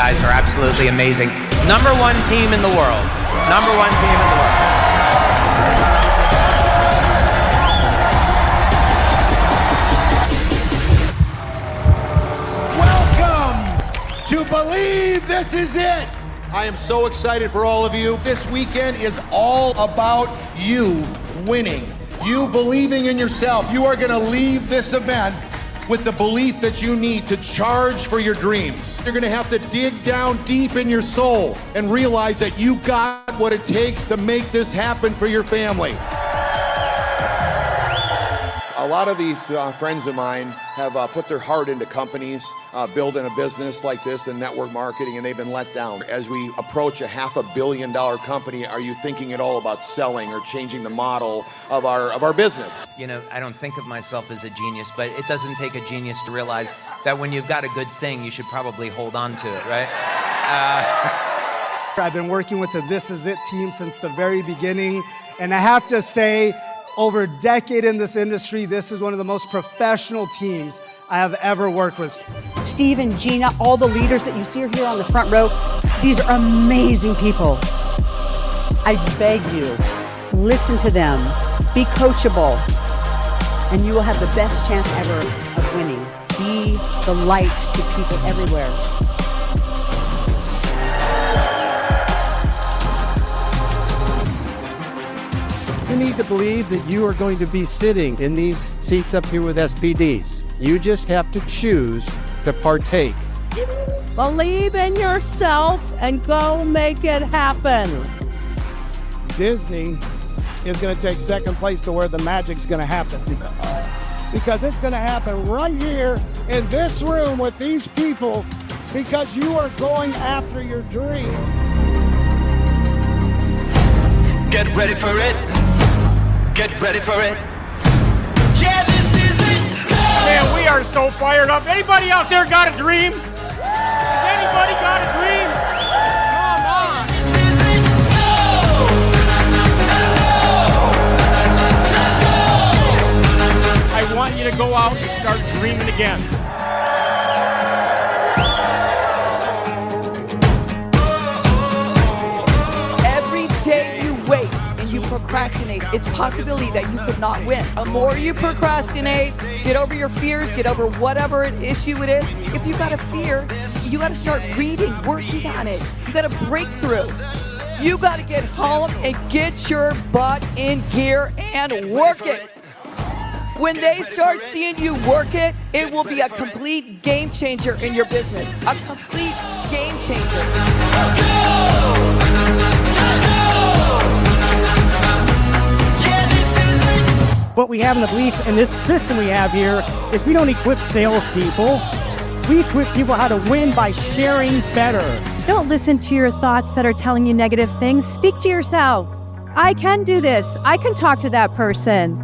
guys are absolutely amazing. Number one team in the world. Number one team in the world. Welcome to Believe This Is It. I am so excited for all of you. This weekend is all about you winning. You believing in yourself. You are going to leave this event with the belief that you need to charge for your dreams. You're going to have to dig down deep in your soul and realize that you got what it takes to make this happen for your family. A lot of these friends of mine have put their heart into companies, building a business like this in network marketing, and they've been let down. As we approach a $500 million company, are you thinking at all about selling or changing the model of our business? You know, I don't think of myself as a genius, but it doesn't take a genius to realize that when you've got a good thing, you should probably hold on to it, right? I've been working with the This Is It team since the very beginning, and I have to say, over a decade in this industry, this is one of the most professional teams I have ever worked with. Steve and Gina, all the leaders that you see here on the front row, these are amazing people. I beg you, listen to them, be coachable, and you will have the best chance ever of winning. Be the light to people everywhere. You need to believe that you are going to be sitting in these seats up here with SPDs. You just have to choose to partake. Believe in yourself and go make it happen. Disney is going to take second place to where the magic's going to happen. Because it's going to happen right here in this room with these people, because you are going after your dream. Get ready for it. Get ready for it. Yeah, this is it. Man, we are so fired up. Anybody out there got a dream? Has anybody got a dream? Come on. This is it. I want you to go out and start dreaming again. Every day you wait and you procrastinate, it's a possibility that you could not win. The more you procrastinate, get over your fears, get over whatever issue it is. If you've got a fear, you got to start reading, working on it. You got to break through. You got to get home and get your butt in gear and work it. When they start seeing you work it, it will be a complete game changer in your business. A complete game changer. What we have in the belief in this system we have here is we don't equip salespeople. We equip people how to win by sharing better. Don't listen to your thoughts that are telling you negative things. Speak to yourself. I can do this. I can talk to that person.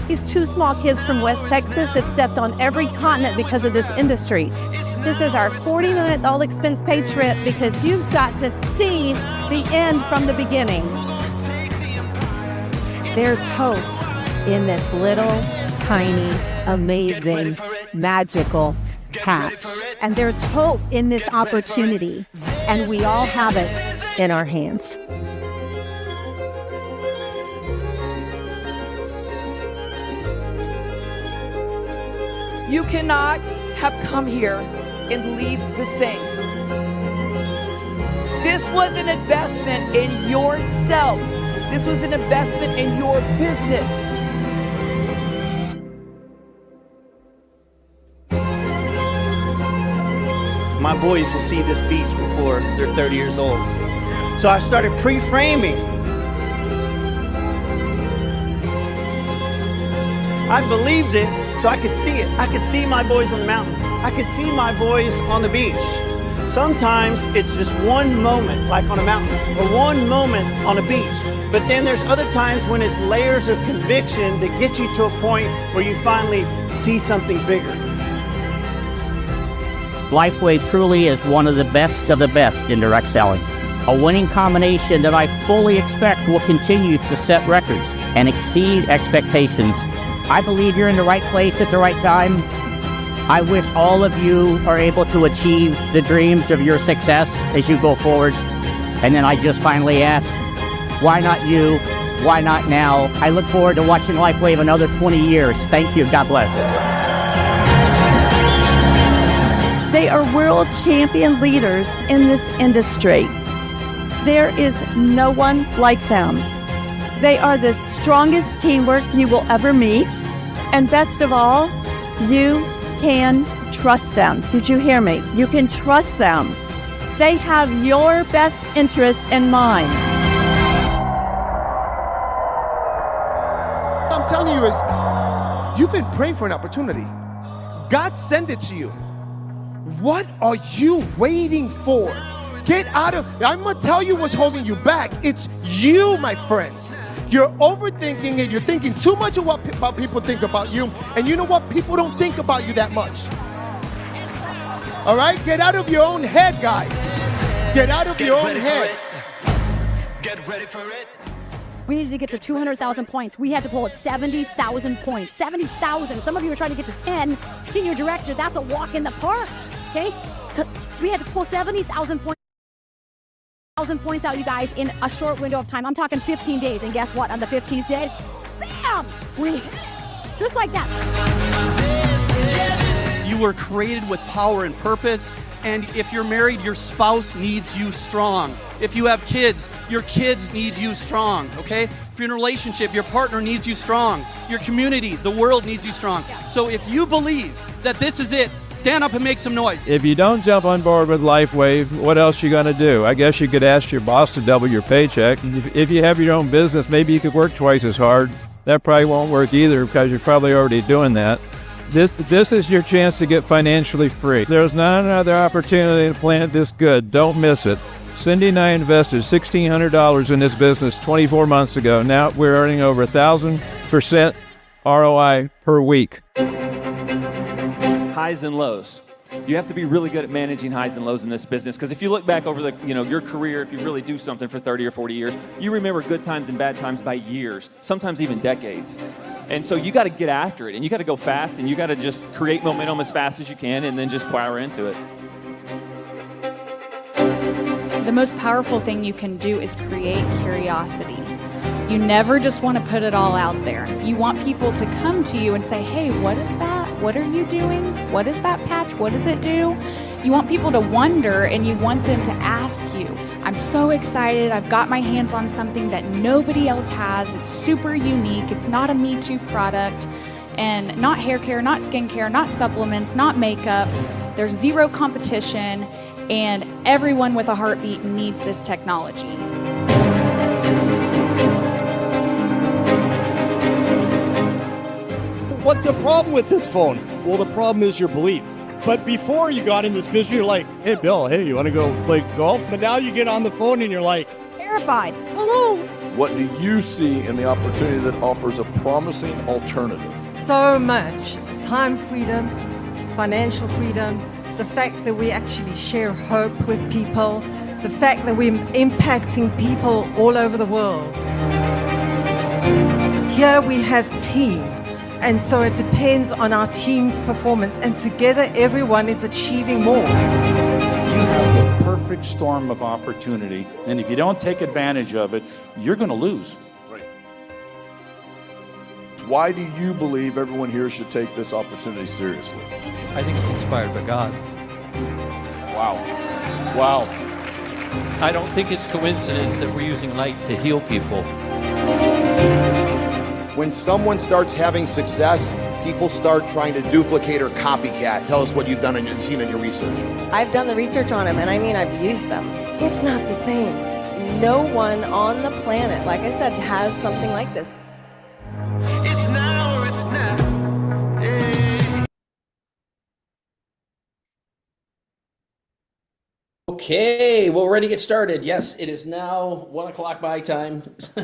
These two small kids from West Texas have stepped on every continent because of this industry. This is our 40-minute all-expense-paid trip because you've got to see the end from the beginning. There's hope in this little, tiny, amazing, magical patch. And there's hope in this opportunity. And we all have it in our hands. You cannot have come here and leave the same. This was an investment in yourself. This was an investment in your business. My boys will see this beach before they're 30 years old. So I started pre-framing. I believed it so I could see it. I could see my boys on the mountain. I could see my boys on the beach. Sometimes it's just one moment, like on a mountain, or one moment on a beach. But then there's other times when it's layers of conviction that get you to a point where you finally see something bigger. Lifeway truly is one of the best in direct selling. A winning combination that I fully expect will continue to set records and exceed expectations. I believe you're in the right place at the right time. I wish all of you are able to achieve the dreams of your success as you go forward. And then I just finally ask, why not you? Why not now? I look forward to watching LifeWave another 20 years. Thank you. God bless. They are world champion leaders in this industry. There is no one like them. They are the strongest teamwork you will ever meet. And best of all, you can trust them. Did you hear me? You can trust them. They have your best interest in mind. What I'm telling you is, you've been praying for an opportunity. God sent it to you. What are you waiting for? Get out of, I'm gonna tell you what's holding you back. It's you, my friends. You're overthinking it. You're thinking too much of what people think about you. And you know what? People don't think about you that much. All right? Get out of your own head, guys. Get out of your own head. Get ready for it. We needed to get to 200,000 points. We had to pull at 70,000 points. 70,000. Some of you are trying to get to 10. Senior director, that's a walk in the park. Okay? So we had to pull 70,000 points. 1,000 points out, you guys, in a short window of time. I'm talking 15 days. And guess what? On the 15th day, bam! We just like that. You were created with power and purpose. And if you're married, your spouse needs you strong. If you have kids, your kids need you strong, okay? If you're in a relationship, your partner needs you strong. Your community, the world needs you strong. So if you believe that this is it, stand up and make some noise. If you don't jump on board with LifeWave, what else you gonna do? I guess you could ask your boss to double your paycheck. If you have your own business, maybe you could work twice as hard. That probably won't work either because you're probably already doing that. This is your chance to get financially free. There's not another opportunity to plant this good. Don't miss it. Cindy and I invested $1,600 in this business 24 months ago. Now we're earning over 1,000% ROI per week. Highs and lows. You have to be really good at managing highs and lows in this business, because if you look back over your career, if you really do something for 30 or 40 years, you remember good times and bad times by years, sometimes even decades. And so you got to get after it, and you got to go fast, and you got to just create momentum as fast as you can, and then just power into it. The most powerful thing you can do is create curiosity. You never just want to put it all out there. You want people to come to you and say, hey, what is that? What are you doing? What is that patch? What does it do? You want people to wonder, and you want them to ask you. I'm so excited. I've got my hands on something that nobody else has. It's super unique. It's not a Me Too product, and not hair care, not skin care, not supplements, not makeup. There's zero competition, and everyone with a heartbeat needs this technology. What's the problem with this phone? Well, the problem is your belief. But before you got in this business, you're like, hey, Bill, hey, you want to go play golf? But now you get on the phone and you're like, terrified. Hello. What do you see in the opportunity that offers a promising alternative? So much. Time freedom, financial freedom, the fact that we actually share hope with people, the fact that we're impacting people all over the world. Here we have team. And so it depends on our team's performance, and together everyone is achieving more. You have the perfect storm of opportunity, and if you don't take advantage of it, you're going to lose. Right. Why do you believe everyone here should take this opportunity seriously? I think it's inspired by God. Wow. Wow. I don't think it's coincidence that we're using light to heal people. When someone starts having success, people start trying to duplicate or copycat. Tell us what you've done and seen in your research. I've done the research on them, and I mean, I've used them. It's not the same. No one on the planet, like I said, has something like this. It's now or it's now. Okay, well, we're ready to get started. Yes, it is now 1 o'clock my time,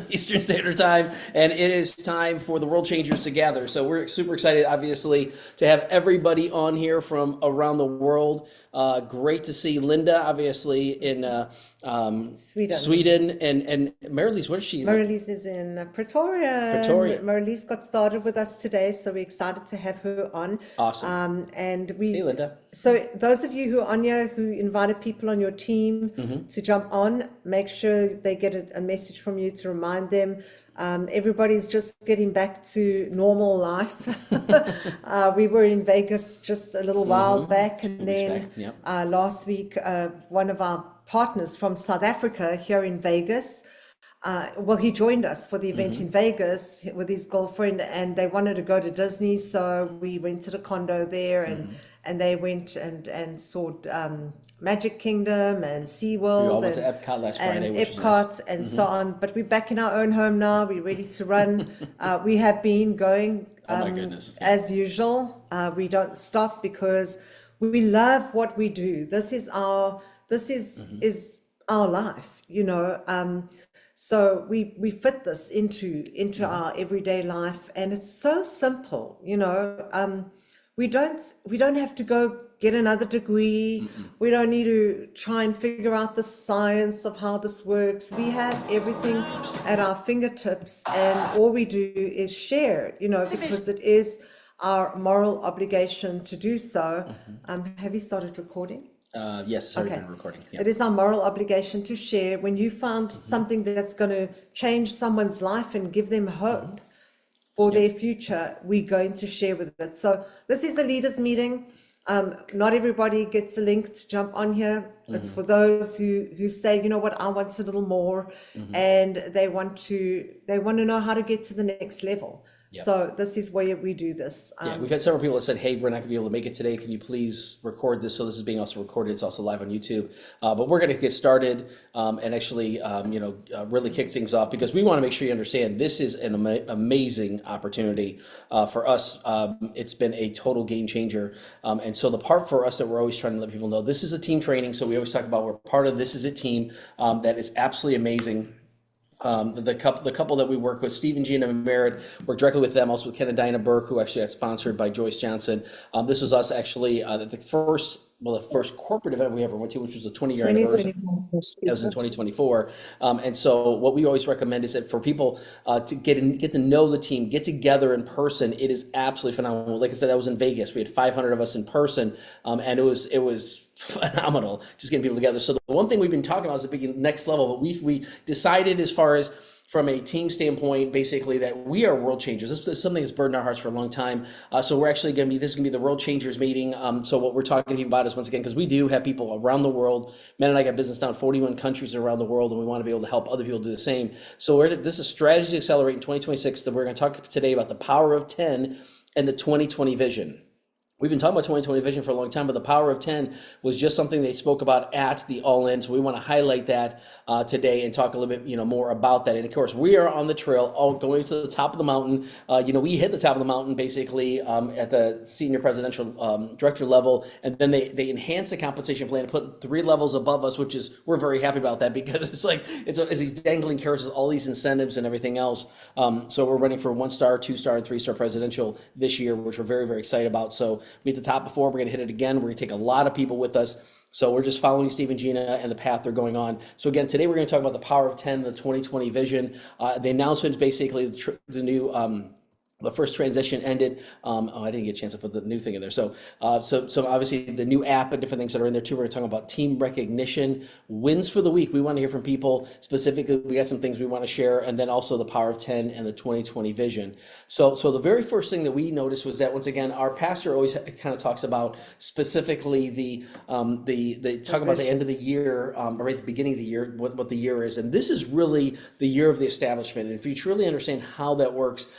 Eastern Standard Time, and it is time for the World Changers to gather. So we're super excited, obviously, to have everybody on here from around the world. Great to see Linda, obviously, in Sweden, and Marilise, where is she? Marilise is in Pretoria. Marilise got started with us today, so we're excited to have her on. Awesome. And we. Hey, Linda. So those of you who are on here, who invited people on your team to jump on, make sure they get a message from you to remind them. Everybody's just getting back to normal life. We were in Vegas just a little while back, and then last week, one of our partners from South Africa here in Vegas, he joined us for the event in Vegas with his girlfriend, and they wanted to go to Disney, so we rented a condo there, and they went and saw Magic Kingdom and SeaWorld. We all went to Epcot last Friday, and which was Epcot nice. and so on. But we're back in our own home now. We're ready to run. We have been going Oh my goodness. as usual. We don't stop because we love what we do. This is our life, you know. So we fit this into our everyday life, and it's so simple, you know. We don't have to go get another degree. We don't need to try and figure out the science of how this works. We have everything at our fingertips, and all we do is share, you know, because it is our moral obligation to do so. Have you started recording? Yes, sorry, been recording. It is our moral obligation to share. When you found something that's going to change someone's life and give them hope for their future, we're going to share with it. So this is a leaders meeting. Not everybody gets a link to jump on here. It's for those who say, you know what, I want a little more, and they want to know how to get to the next level. So this is where we do this. We've had several people that said, hey, we're not gonna be able to make it today. Can you please record this? So this is being also recorded. It's also live on YouTube. But we're gonna get started and actually, really kick things off, because we wanna make sure you understand this is an amazing opportunity for us. It's been a total game changer. And so the part for us that we're always trying to let people know, this is a team training. So we always talk about we're part of This Is It team that is absolutely amazing. The couple that we work with, Steve and Gina Merritt, work directly with them, also with Ken and Diana Burke, who actually got sponsored by Joyce Johnson. This was us actually the first corporate event we ever went to, which was the 20-year anniversary. That was in 2024. And so what we always recommend is that for people to get to know the team, get together in person, it is absolutely phenomenal. Like I said, that was in Vegas. We had 500 of us in person, and it was phenomenal just getting people together. So the one thing we've been talking about is the big next level, but we decided, as far as from a team standpoint, basically, that we are world changers. This is something that's burdened our hearts for a long time. So we're actually this is going to be the World Changers meeting. So what we're talking to you about is, once again, because we do have people around the world. Matt and I got business now in 41 countries around the world, and we want to be able to help other people do the same. So this is Strategy to Accelerate in 2026, that we're going to talk today about the power of 10 and the 2020 vision. We've been talking about 2020 vision for a long time, but the power of 10 was just something they spoke about at the All In. So we want to highlight that today and talk a little bit, more about that. And of course, we are on the trail, all going to the top of the mountain. We hit the top of the mountain basically at the senior presidential director level, and then they enhanced the compensation plan and put 3 levels above us, which is, we're very happy about that, because it's like it's these dangling carrots with all these incentives and everything else. So we're running for 1-star, 2-star, and 3-star presidential this year, which we're very, very excited about. So we hit the top before, we're going to hit it again. We're going to take a lot of people with us. So we're just following Steve and Gina and the path they're going on. So again, today we're going to talk about the power of 10, the 2020 vision. The announcement is basically the new the first transition ended. I didn't get a chance to put the new thing in there. So obviously the new app and different things that are in there too. We're talking about team recognition, wins for the week. We want to hear from people specifically. We got some things we want to share, and then also the power of 10 and the 2020 vision. So the very first thing that we noticed was that, once again, our pastor always kind of talks about specifically the talk about the end of the year, or right at the beginning of the year, what the year is. And this is really the year of the establishment. And if you truly understand how that works,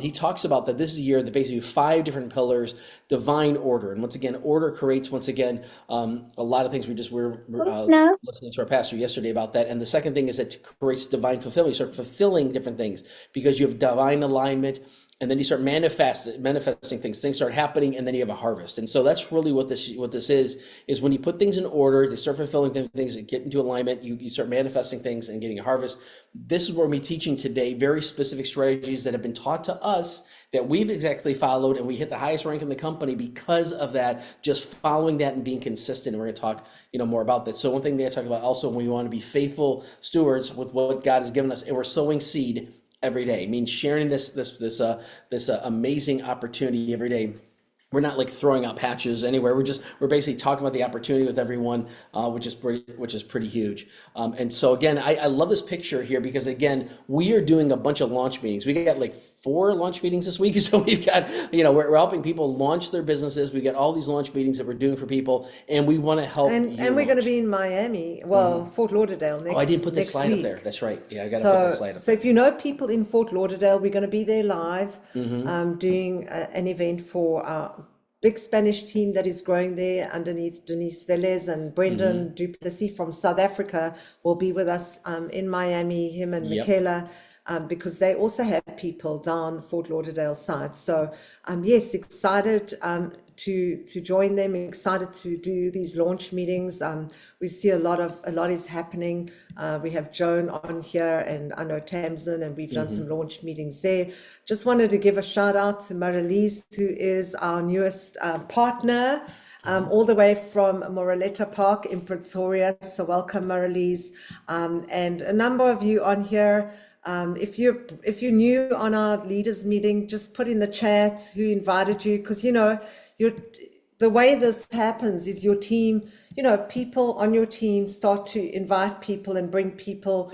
he talks about that this is a year that basically 5 different pillars, divine order. And once again, order creates, once again, a lot of things. We're listening to our pastor yesterday about that. And the second thing is that it creates divine fulfillment. You start fulfilling different things because you have divine alignment. And then you start manifesting things start happening, and then you have a harvest. And so that's really what this is when you put things in order, they start fulfilling things, and get into alignment, you start manifesting things and getting a harvest. This is where we're teaching today very specific strategies that have been taught to us that we've exactly followed, and we hit the highest rank in the company because of that, just following that and being consistent. And we're going to talk, more about that. So one thing that I talk about also, we want to be faithful stewards with what God has given us, and we're sowing seed every day. It means sharing this amazing opportunity every day. We're not like throwing out patches anywhere. We're basically talking about the opportunity with everyone, which is pretty huge. And so again, I love this picture here because again, we are doing a bunch of launch meetings. We got like 4 launch meetings this week. So we've got, we're helping people launch their businesses. We got all these launch meetings that we're doing for people, and we want to help. And we're going to be in Miami, Fort Lauderdale next week. Oh, I didn't put the slide up there. That's right. Yeah, I got to put the slide up. So if you know people in Fort Lauderdale, we're going to be there live, doing an event for our big Spanish team that is growing there underneath Denise Velez, and Brendan Duplessis from South Africa will be with us in Miami, him and Michaela, because they also have people down Fort Lauderdale side. So yes, excited to join them, excited to do these launch meetings. We see a lot is happening. We have Joan on here, and I know Tamsin, and we've done some launch meetings there. Just wanted to give a shout out to Marilise, who is our newest partner, all the way from Moraletta Park in Pretoria. So welcome, Marilise. And a number of you on here. If you're new on our leaders meeting, just put in the chat who invited you, because the way this happens is your team, people on your team start to invite people and bring people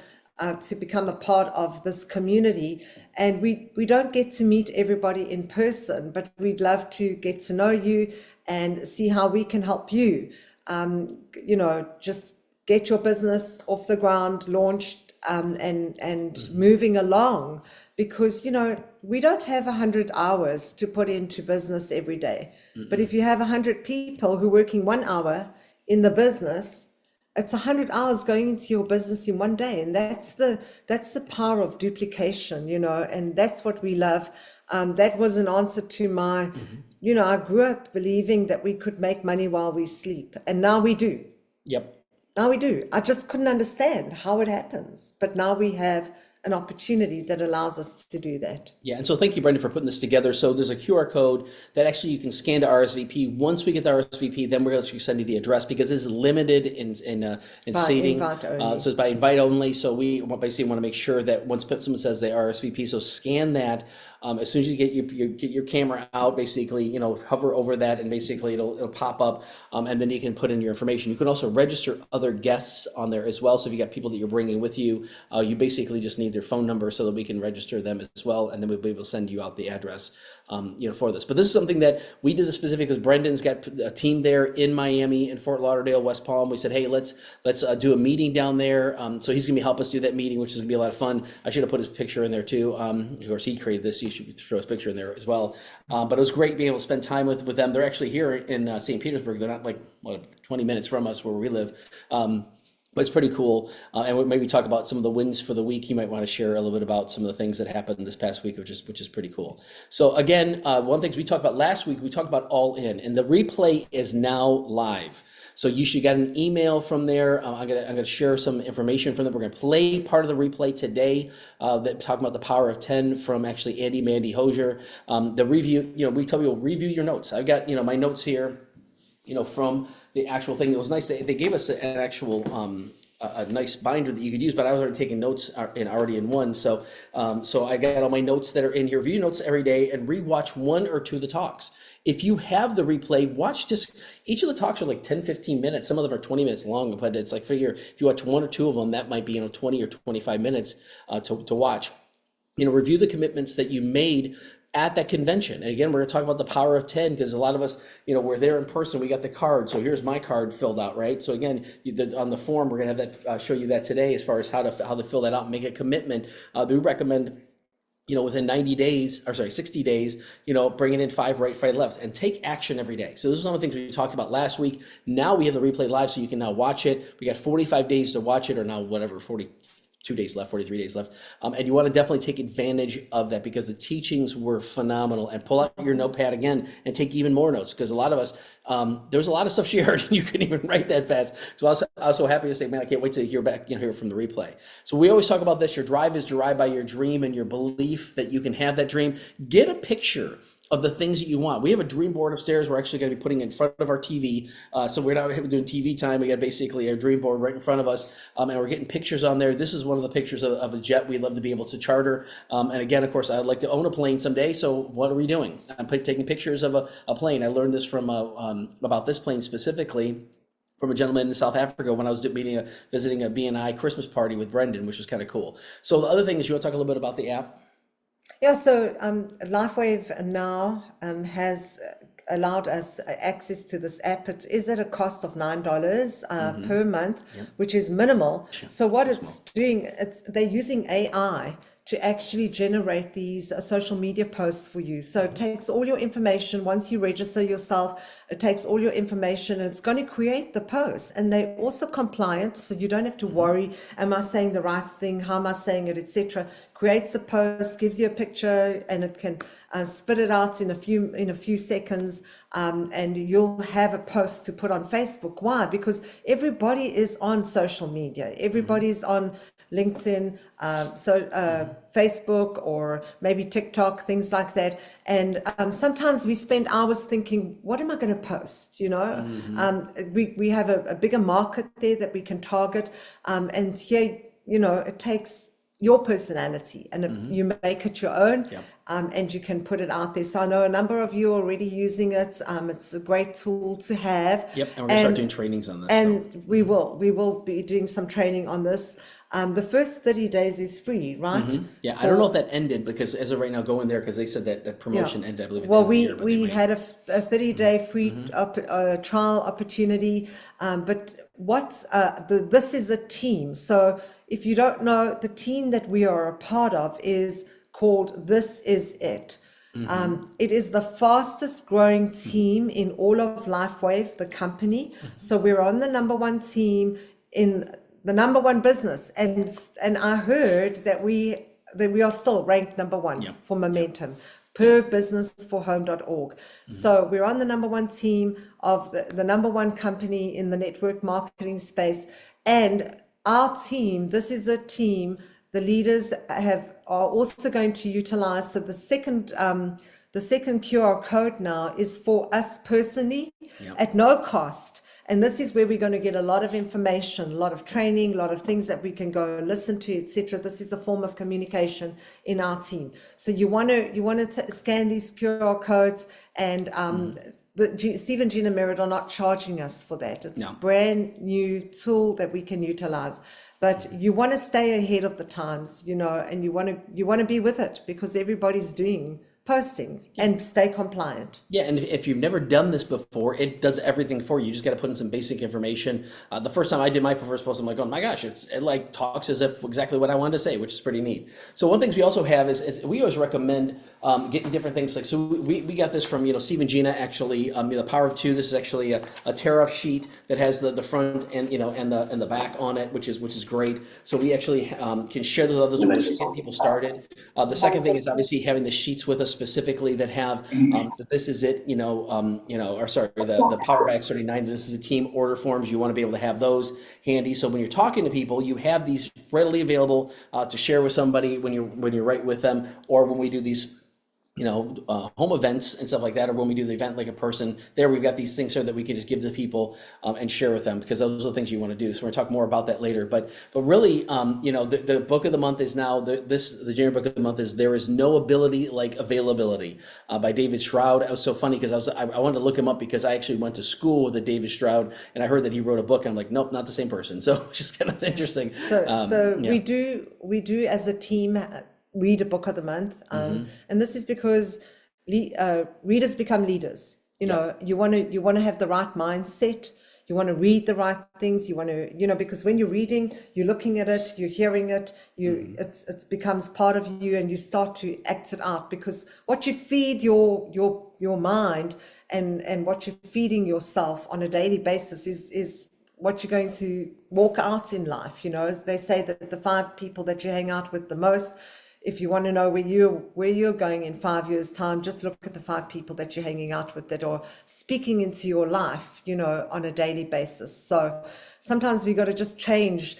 to become a part of this community. And we don't get to meet everybody in person, but we'd love to get to know you and see how we can help you. Just get your business off the ground, launched, and moving along, because we don't have 100 hours to put into business every day. But if you have 100 people who are working 1 hour in the business, it's 100 hours going into your business in one day. And that's the power of duplication, and that's what we love. That was an answer to my, I grew up believing that we could make money while we sleep, and now we do. Yep. Now we do. I just couldn't understand how it happens, but now we have an opportunity that allows us to do that. Yeah, and so thank you, Brendan, for putting this together. So there's a QR code that actually you can scan to RSVP. Once we get the RSVP, then we're going to send you the address, because it's limited in seating. So it's by invite only. So we basically want to make sure that once someone says they RSVP, so scan that. As soon as you get your camera out, basically, hover over that, and basically it'll pop up, and then you can put in your information. You can also register other guests on there as well. So if you got people that you're bringing with you, you basically just need their phone number so that we can register them as well, and then we'll be able to send you out the address, for this. But this is something that we did specific because Brendan's got a team there in Miami, in Fort Lauderdale, West Palm. We said, hey, let's do a meeting down there. So he's gonna help us do that meeting, which is gonna be a lot of fun. I should have put his picture in there too. Of course, he created this. You should throw his picture in there as well. But it was great being able to spend time with them. They're actually here in St. Petersburg. They're not like 20 minutes from us where we live. But it's pretty cool. And we'll maybe talk about some of the wins for the week. You might want to share a little bit about some of the things that happened this past week, which is pretty cool. So again, one thing we talked about last week, we talked about All In, and the replay is now live. So you should get an email from there. I'm gonna share some information from them. We're gonna play part of the replay today, that talking about the power of 10 from actually Andy Mandy Hosier. The review, we tell people review your notes. I've got my notes here, from the actual thing. It was nice. They gave us an actual a nice binder that you could use, but I was already taking notes already in one. So I got all my notes that are in here. Review notes every day and rewatch 1 or 2 of the talks. If you have the replay, watch just each of the talks are like 10, 15 minutes. Some of them are 20 minutes long, but it's like figure if you watch 1 or 2 of them, that might be 20 or 25 minutes to watch. Review the commitments that you made at that convention. And again, we're going to talk about the power of 10, because a lot of us, we're there in person, we got the card. So here's my card filled out, right? So again, on the form, we're going to have that show you that today as far as how to fill that out and make a commitment. We recommend, within 60 days, bringing in 5 right, 5 left, and take action every day. So this is one of the things we talked about last week. Now we have the replay live, so you can now watch it. We got 45 days to watch it, or now whatever, 42 2 days left, 43 days left. And you want to definitely take advantage of that because the teachings were phenomenal. And pull out your notepad again and take even more notes because a lot of us, there was a lot of stuff shared and you couldn't even write that fast. So I was so happy to say, man, I can't wait to hear back, hear from the replay. So we always talk about this. Your drive is derived by your dream and your belief that you can have that dream. Get a picture of the things that you want. We have a dream board upstairs. We're actually going to be putting in front of our TV. So we're not doing TV time. We got basically a dream board right in front of us. And we're getting pictures on there. This is one of the pictures of a jet we'd love to be able to charter. And again, of course, I'd like to own a plane someday. So what are we doing? I'm taking pictures of a plane. I learned this from about this plane specifically from a gentleman in South Africa when I was visiting a BNI Christmas party with Brendan, which was kind of cool. So the other thing is, you want to talk a little bit about the app? Yeah, so LifeWave now has allowed us access to this app. It is at a cost of $9 per month, which is minimal. So what it's doing, they're using AI to actually generate these social media posts for you. So it takes all your information. Once you register yourself, it takes all your information and it's going to create the posts. And they're also compliant, so you don't have to worry, am I saying the right thing? How am I saying it, etc. Creates a post, gives you a picture, and it can spit it out in a few seconds, and you'll have a post to put on Facebook. Why? Because everybody is on social media. Everybody's on LinkedIn, Facebook, or maybe TikTok, things like that. And sometimes we spend hours thinking, what am I going to post? You know, we have a bigger market there that we can target. And here, you know, it takes your personality and you make it your own. And you can put it out there. So I know a number of you are already using it. It's a great tool to have. Yep, and we're going to start doing trainings on this. And we will be doing some training on this. The first 30 days is free, right? Yeah, I don't know if that ended because as of right now, go in there because they said that promotion ended, I believe. Well, we had a 30-day free trial opportunity. But this is a team. So if you don't know, the team that we are a part of is called This Is It. It is the fastest growing team in all of LifeWave, the company. So we're on the number one team in the number one business. And I heard that we are still ranked number one for momentum per businessforhome.org. So we're on the number one team of the number one company in the network marketing space. And our team, this is a team, the leaders are also going to utilize. So the second QR code now is for us personally at no cost. And this is where we're going to get a lot of information, a lot of training, a lot of things that we can go listen to, etc. This is a form of communication in our team. So you want to scan these QR codes, and Steve and Gina Merritt are not charging us for that. It's a brand new tool that we can utilize. But you want to stay ahead of the times, you know, and you want to be with it because everybody's doing postings and stay compliant. Yeah, and if you've never done this before, it does everything for you. You just got to put in some basic information. The first time I did my first post, I'm like, oh my gosh, it like talks as if exactly what I wanted to say, which is pretty neat. So one thing we also have is we always recommend getting different things. Like, so we got this from, you know, Steve and Gina actually, the Power of Two. This is actually a tear-off sheet that has the front and, you know, and the back on it, which is great. So we actually can share those other tools to get people started. The second thing is obviously having the sheets with us specifically that have so This Is It, the Power Back 39. This is a team order forms. You want to be able to have those handy. So when you're talking to people, you have these readily available to share with somebody when you're right with them, or when we do these home events and stuff like that, or when we do the event like a person there, we've got these things here that we can just give to people and share with them, because those are the things you want to do. So we're gonna talk more about that later. But really, the book of the month is now the January book of the month is There Is No Ability Like Availability by David Stroud. It was so funny because I wanted to look him up because I actually went to school with David Stroud, and I heard that he wrote a book, and I'm like, nope, not the same person. So it's just kind of interesting. We do as a team read a book of the month, and this is because readers become leaders. You want to have the right mindset. You want to read the right things. You want to, because when you're reading, you're looking at it, you're hearing it, it becomes part of you, and you start to act it out. Because what you feed your mind and what you're feeding yourself on a daily basis is what you're going to walk out in life. You know, they say that the 5 people that you hang out with the most, if you want to know where you're going in 5 years' time, just look at the 5 people that you're hanging out with that are speaking into your life, you know, on a daily basis. So sometimes we got to just change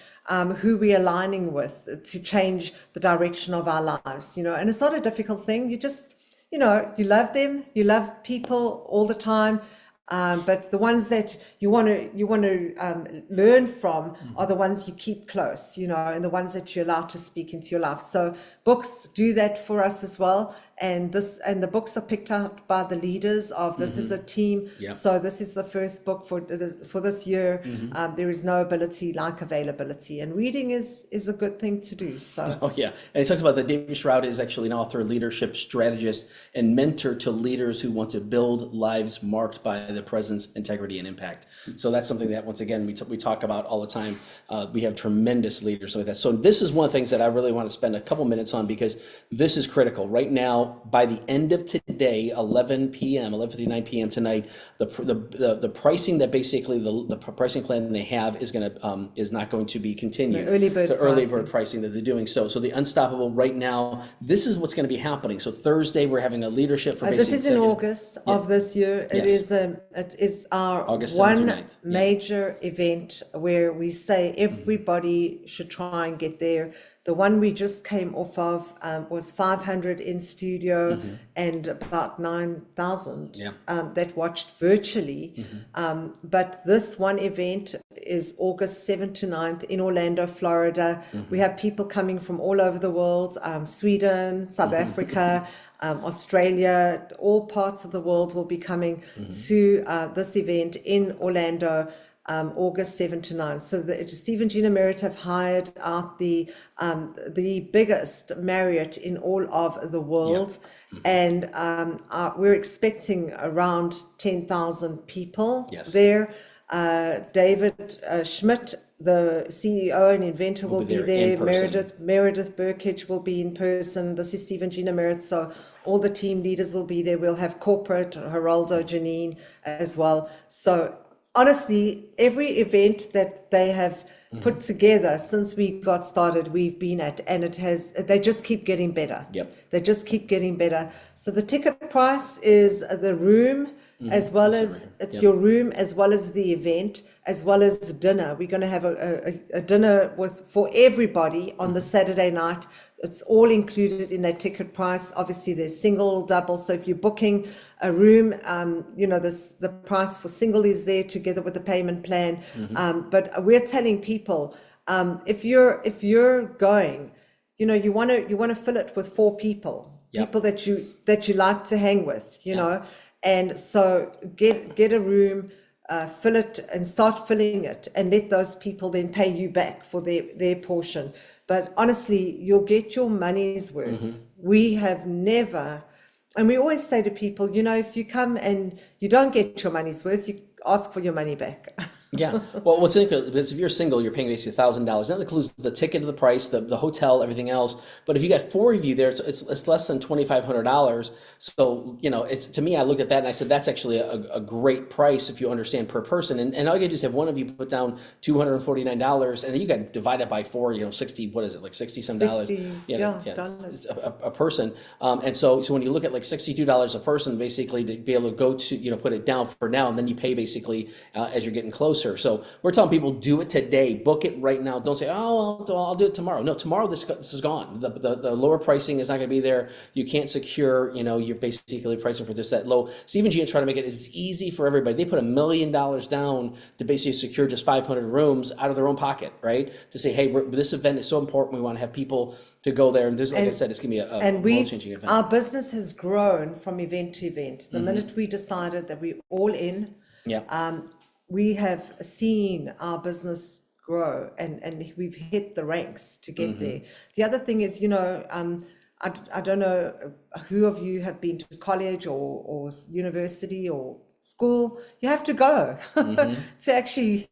who we're aligning with to change the direction of our lives, you know, and it's not a difficult thing. You just, you know, you love them, you love people all the time. But the ones that you want to learn from are the ones you keep close, you know, and the ones that you allow to speak into your life. So books do that for us as well. And the books are picked out by the leaders of this is a team. Yeah. So this is the first book for this year. There is no ability like availability, and reading is a good thing to do. So Oh yeah, and he talks about that. David Shroud is actually an author, leadership strategist, and mentor to leaders who want to build lives marked by their presence, integrity, and impact. So that's something that, once again, we talk about all the time. We have tremendous leaders like that. So this is one of the things that I really want to spend a couple minutes on, because this is critical right now. By the end of today, 11:59 p.m. tonight, the pricing that basically the pricing plan they have is not going to be continued. The early bird pricing that they're doing. So the Unstoppable right now, this is what's going to be happening. So Thursday we're having a leadership for this is in August of this year. It is our August 7th one through 9th. major event where we say everybody should try and get there. The one we just came off of was 500 in studio and about 9,000 that watched virtually. But this one event is August 7th to 9th in Orlando, Florida. We have people coming from all over the world, Sweden, South Africa, Australia, all parts of the world will be coming to this event in Orlando. August 7 to 9. So Steve & Gina Merritt have hired out the biggest Marriott in all of the world. And we're expecting around 10,000 people there. David Schmidt, the CEO and inventor, will be there. Meredith Burkich will be in person. This is Steve & Gina Merritt. So all the team leaders will be there. We'll have corporate, Geraldo, Janine as well. So honestly, every event that they have put together since we got started, we've been at, and they just keep getting better. They just keep getting better. So the ticket price is the room, as well as your room, as well as the event, as well as dinner. We're going to have a dinner for everybody on the Saturday night. It's all included in that ticket price. Obviously, there's single, double. So if you're booking a room, the price for single is there together with the payment plan. But we're telling people, if you're going, you want to fill it with 4 people, people that you like to hang with, you know. And so get a room, fill it and start filling it, and let those people then pay you back for their portion. But honestly, you'll get your money's worth. We have never, and we always say to people, if you come and you don't get your money's worth, you ask for your money back. Yeah. Well, what's interesting is if you're single, you're paying basically $1,000. That includes the ticket to the price, the hotel, everything else. But if you got 4 of you there, it's less than $2,500. So, it's, to me, I looked at that and I said, that's actually a great price if you understand per person. And all you gotta do is have one of you put down $249, and then you got to divide it by 4, 60, what is it, like 60 some dollars? Dollars. A person. And so when you look at like $62 a person, basically to be able to go to, put it down for now, and then you pay basically as you're getting closer. So we're telling people, do it today, book it right now. Don't say, oh, I'll do it tomorrow. No, tomorrow this is gone. The lower pricing is not going to be there. You can't secure, you're basically pricing for just that low. Steve & Gina trying to make it as easy for everybody. They put $1 million down to basically secure just 500 rooms out of their own pocket, right? To say, hey, this event is so important. We want to have people to go there. And there's, like I said, it's going to be a world-changing event. Our business has grown from event to event. The minute we decided that we're all in, we have seen our business grow, and we've hit the ranks to get there. The other thing is, I don't know who of you have been to college or university or school. You have to go to actually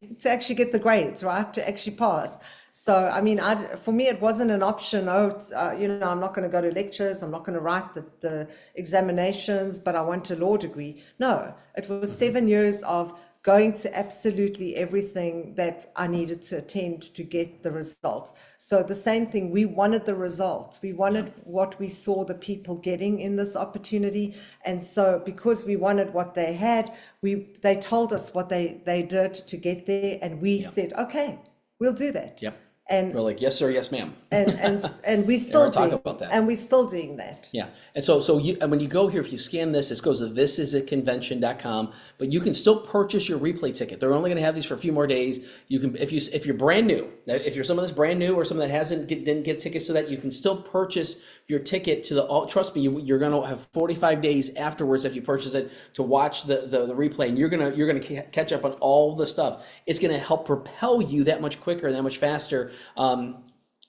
get the grades, right? To actually pass. So, I mean, for me, it wasn't an option. I'm not going to go to lectures. I'm not going to write the examinations, but I want a law degree. No, it was 7 years of going to absolutely everything that I needed to attend to get the results. So the same thing, we wanted the result. We wanted what we saw the people getting in this opportunity. And so because we wanted what they had, they told us what they did to get there, and we said, okay, we'll do that. Yep. And we're like, yes, sir, yes, ma'am. and we still talk do, about that. and we're still doing that. Yeah. And so you, and when you go here, if you scan this, it goes to thisisitconvention.com, but you can still purchase your replay ticket. They're only going to have these for a few more days. You can, if you're brand new, if you're someone that's brand new or someone that didn't get tickets to that, you can still purchase your ticket to trust me, you're going to have 45 days afterwards if you purchase it to watch the replay, and you're going to catch up on all the stuff. It's going to help propel you that much quicker and that much faster.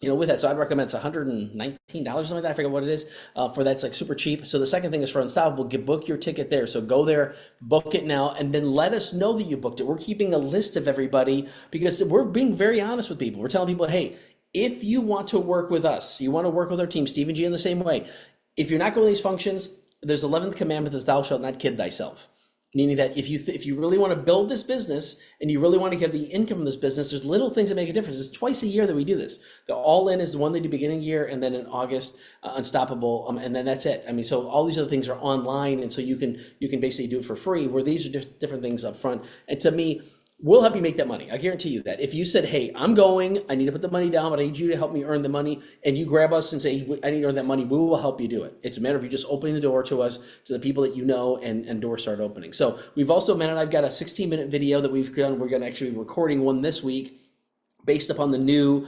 With that, so I'd recommend it's $119 or something like that. I forget what it is for that. It's like super cheap. So the second thing is for Unstoppable, book your ticket there. So go there, book it now, and then let us know that you booked it. We're keeping a list of everybody because we're being very honest with people. We're telling people, hey, if you want to work with us, you want to work with our team, Steve and G in the same way. If you're not going to these functions, there's 11th commandment is thou shalt not kid thyself. Meaning that if you really want to build this business and you really want to get the income from this business, there's little things that make a difference. It's twice a year that we do this. The all-in is the one they do beginning of year, and then in August, Unstoppable, and then that's it. I mean, so all these other things are online, and so you can basically do it for free, where these are just different things up front. And to me, we'll help you make that money. I guarantee you that. If you said, hey, I'm going, I need to put the money down, but I need you to help me earn the money, and you grab us and say, I need to earn that money, we will help you do it. It's a matter of you just opening the door to us, to the people that you know, and doors start opening. So we've also, Matt and I've got a 16-minute video that we've done. We're going to actually be recording one this week based upon the new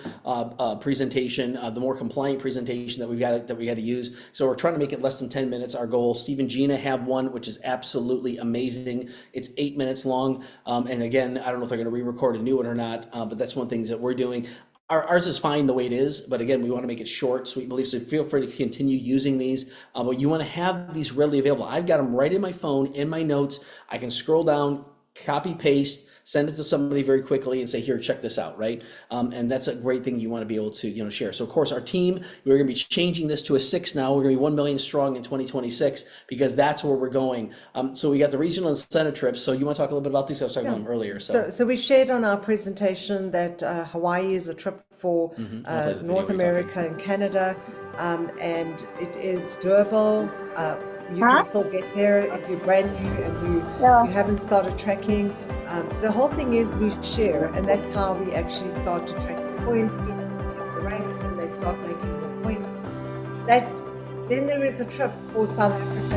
presentation, the more compliant presentation that we got to use. So we're trying to make it less than 10 minutes. Our goal. Steve and Gina have one, which is absolutely amazing. It's 8 minutes long. And again, I don't know if they're going to re-record a new one or not, but that's one thing that we're doing. Ours is fine the way it is, but again, we want to make it short, so we believe, so feel free to continue using these. But you want to have these readily available. I've got them right in my phone, in my notes. I can scroll down, copy, paste, send it to somebody very quickly and say, here, check this out, right? And that's a great thing you want to be able to share. So of course, our team, we're going to be changing this to a 6 now. We're going to be 1 million strong in 2026 because that's where we're going. So we got the regional incentive trips. So you want to talk a little bit about these? I was talking about them earlier. So we shared on our presentation that Hawaii is a trip for North America and Canada, and it is doable. You can still get there if you're brand new and you haven't started tracking. The whole thing is we share, and that's how we actually start to track the points. People hit the ranks and they start making more points. Then there is a trip for South Africa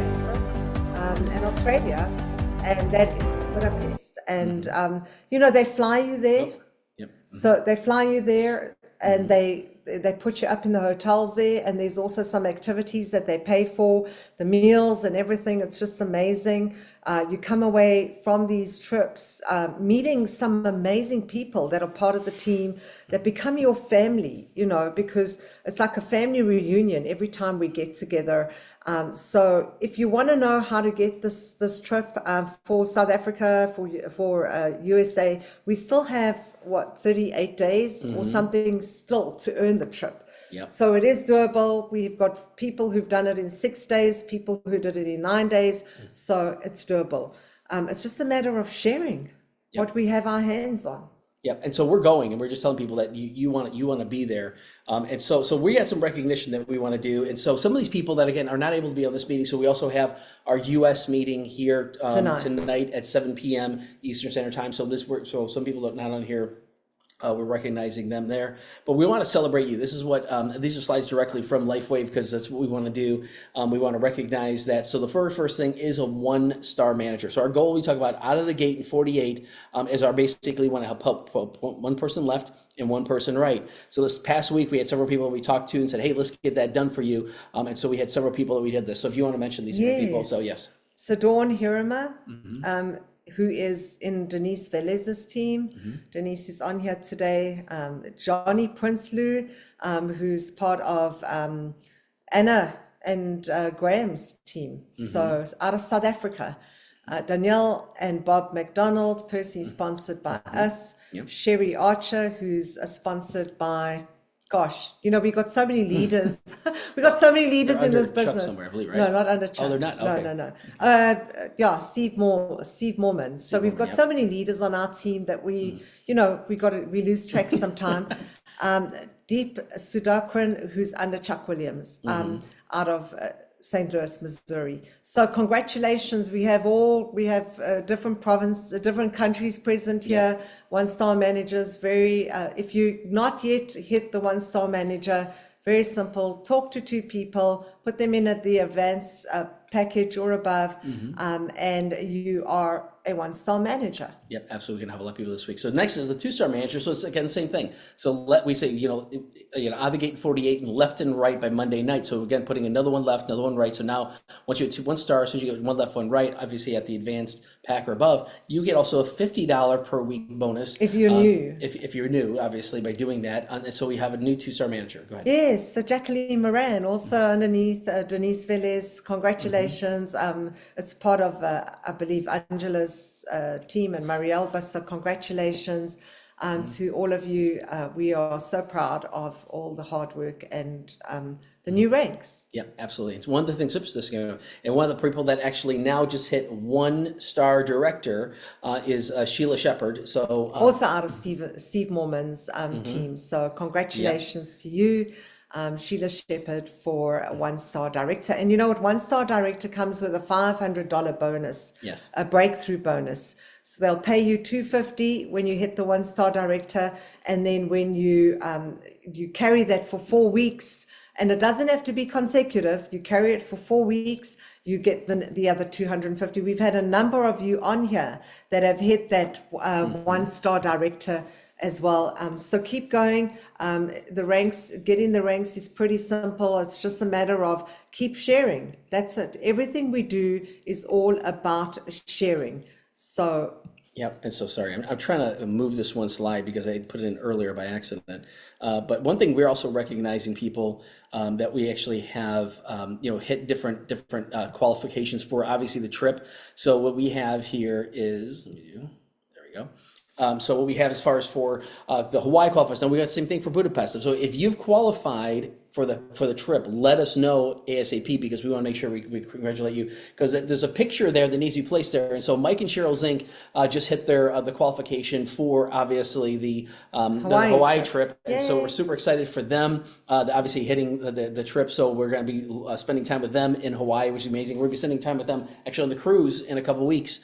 and Australia, and that is Budapest. And they fly you there. So they fly you there, and they put you up in the hotels there, and there's also some activities that they pay for, the meals and everything. It's just amazing. You come away from these trips meeting some amazing people that are part of the team that become your family, because it's like a family reunion every time we get together. So if you want to know how to get this trip for South Africa, for USA, we still have 38 days or something still to earn the trip. So it is doable. We've got people who've done it in 6 days, people who did it in 9 days. So it's doable. It's just a matter of sharing what we have our hands on. Yeah, and so we're going, and we're just telling people that you want to be there, and so we got some recognition that we want to do, and so some of these people that again are not able to be on this meeting, so we also have our U.S. meeting here tonight at 7 p.m. Eastern Standard Time. So some people that are not on here. We're recognizing them there, but we want to celebrate you. This is what these are slides directly from LifeWave because that's what we want to do. We want to recognize that. So the first thing is a 1-star manager. So our goal we talk about out of the gate in 48 is our basically want to help one person left and one person right. So this past week we had several people that we talked to and said, hey, let's get that done for you. And so we had several people that we did this. So if you want to mention these people, so yes. So Dawn Hirama. Who is in Denise Velez's team. Denise is on here today. Johnny Prinsloo, who's part of Anna and Graham's team. So out of South Africa. Danielle and Bob McDonald, personally sponsored by us. Sherry Archer, who's sponsored by gosh, you know, we've got so many leaders. We've got so many leaders They're in this under Chuck business. somewhere, I believe, right? No, not under Chuck. Oh, they're not? Okay. No. Yeah, Steve Morman. So we've got so many leaders on our team that we, you know, we lose track sometime. Deep Sudakran, who's under Chuck Williams, out of St. Louis, Missouri. So congratulations. We have different different countries present here. One-star managers, if you not yet hit the one-star manager, very simple, talk to 2 people, put them in at the advanced package or above, and you are a one-star manager. Yep, absolutely. We're gonna have a lot of people this week. So next is the 2-star manager. So it's again the same thing. So we say out of the gate 48 and left and right by Monday night. So again, putting another one left, another one right. So now once you get 1 star, as soon as you get 1 left, 1 right, obviously at the advanced pack or above, you get also a $50 per week bonus if you're new. If you're new, obviously by doing that. And so we have a new 2-star manager. Go ahead. Yes, so Jacqueline Moran, also underneath Denise Velez. Congratulations. It's part of I believe Angela's team and Marielba. So congratulations to all of you. We are so proud of all the hard work and the new ranks. Yeah, absolutely. It's one of the things, and one of the people that actually now just hit 1-star director is Sheila Shepard. So also out of Steve Morman's team. So congratulations to you, Sheila Shepard, for a 1-star director. And you know what? 1-star director comes with a $500 bonus. Yes. A breakthrough bonus. So they'll pay you $250 when you hit the 1-star director, and then when you carry that for 4 weeks, and it doesn't have to be consecutive. You carry it for 4 weeks, you get the other $250. We've had a number of you on here that have hit that 1-star director as well. So keep going. The ranks, getting the ranks is pretty simple. It's just a matter of keep sharing. That's it. Everything we do is all about sharing. So. Yep, and so sorry, I'm trying to move this one slide because I put it in earlier by accident. But one thing, we're also recognizing people that we actually have, hit different qualifications for, obviously, the trip. So what we have here is, there we go. So what we have as far as for the Hawaii qualifiers, now we got the same thing for Budapest. So if you've qualified for the trip, let us know ASAP, because we want to make sure we congratulate you, because there's a picture there that needs to be placed there. And so Mike and Cheryl Zink just hit their the qualification for obviously the Hawaii trip. And so we're super excited for them, obviously hitting the trip. So we're going to be spending time with them in Hawaii, which is amazing. We'll be spending time with them actually on the cruise in a couple of weeks,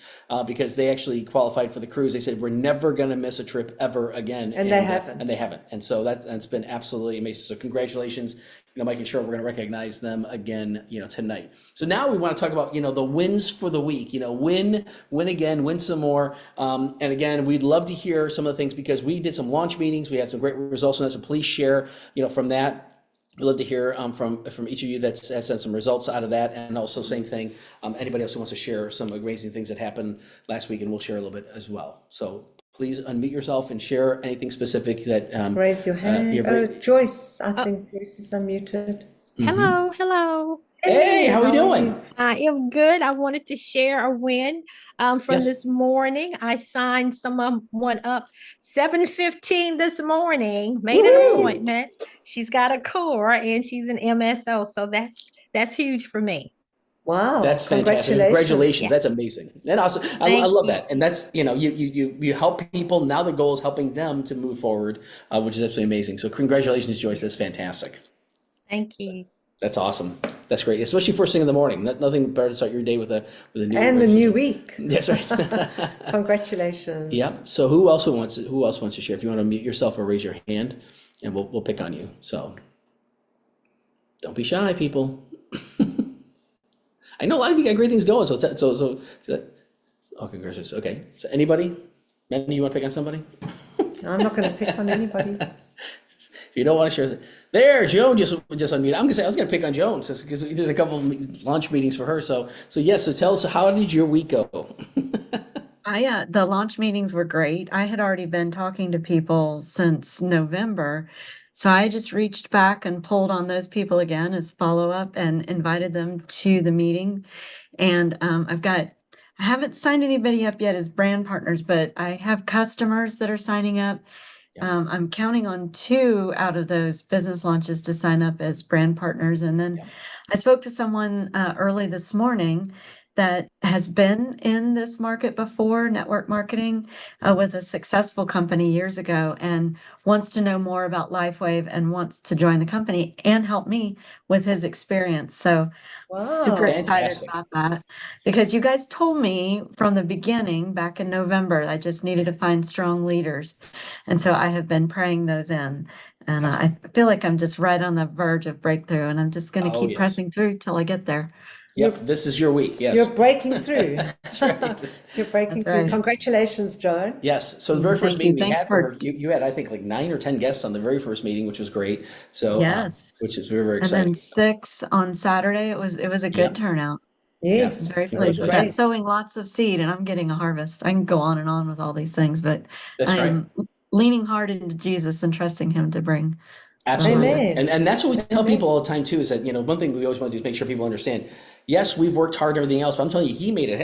because they actually qualified for the cruise. They said we're never going to miss a trip ever again, and they haven't. And they haven't. And so that's been absolutely amazing. So congratulations. Mike and Cheryl, we're going to recognize them again, tonight. So now we want to talk about, the wins for the week. Win again, win some more. And again, we'd love to hear some of the things, because we did some launch meetings. We had some great results from that. So please share, from that. We'd love to hear from each of you that's had some results out of that. And also same thing, anybody else who wants to share some amazing things that happened last week, and we'll share a little bit as well. So please unmute yourself and share anything specific that raise your hand. Joyce, I think Joyce is unmuted. Hello. Hey, how are you doing? I am good. I wanted to share a win from this morning. I signed someone up 7:15 this morning, made an appointment. She's got a core and she's an MSO. So that's huge for me. Wow, that's fantastic! Congratulations. Yes. That's amazing. And also, I love that. And that's you help people. Now the goal is helping them to move forward, which is absolutely amazing. So congratulations, Joyce. That's fantastic. Thank you. That's awesome. That's great, especially first thing in the morning. Nothing better to start your day with a new and the new week. That's right. Congratulations. Yep. So who else wants to share? If you want to mute yourself or raise your hand, and we'll pick on you. So don't be shy, people. I know a lot of you got great things going. So congratulations. Okay. So anybody? Mandy, you want to pick on somebody? I'm not going to pick on anybody. If you don't want to share, there, Joan just unmuted. I'm gonna say I was gonna pick on Joan because we did a couple of launch meetings for her. So yes. So tell us, how did your week go? The launch meetings were great. I had already been talking to people since November, so I just reached back and pulled on those people again as follow up and invited them to the meeting. And I haven't signed anybody up yet as brand partners, but I have customers that are signing up. I'm counting on 2 out of those business launches to sign up as brand partners. And then I spoke to someone early this morning that has been in this market before, network marketing, with a successful company years ago, and wants to know more about LifeWave and wants to join the company and help me with his experience. So super excited Fantastic. about that, because you guys told me from the beginning back in November, I just needed to find strong leaders. And so I have been praying those in. And I feel like I'm just right on the verge of breakthrough, and I'm just going to Oh, keep yes. pressing through till I get there. Yep, this is your week. Yes. You're breaking through. That's right. You're breaking That's through. right. Congratulations, Joan. Yes. So the very first Thank you. meeting we Thanks had, for- you had, I think, like 9 or 10 guests on the very first meeting, which was great. So, Yes. which is very, very And exciting. then 6 on Saturday. It was a good turnout. Yes. I'm very it was pleased with great. that. Sowing lots of seed, and I'm getting a harvest. I can go on and on with all these things, but That's right. I'm leaning hard into Jesus and trusting him to bring. Absolutely. Amen. And that's what we tell people all the time too, is that, one thing we always want to do is make sure people understand, yes, we've worked hard and everything else, but I'm telling you,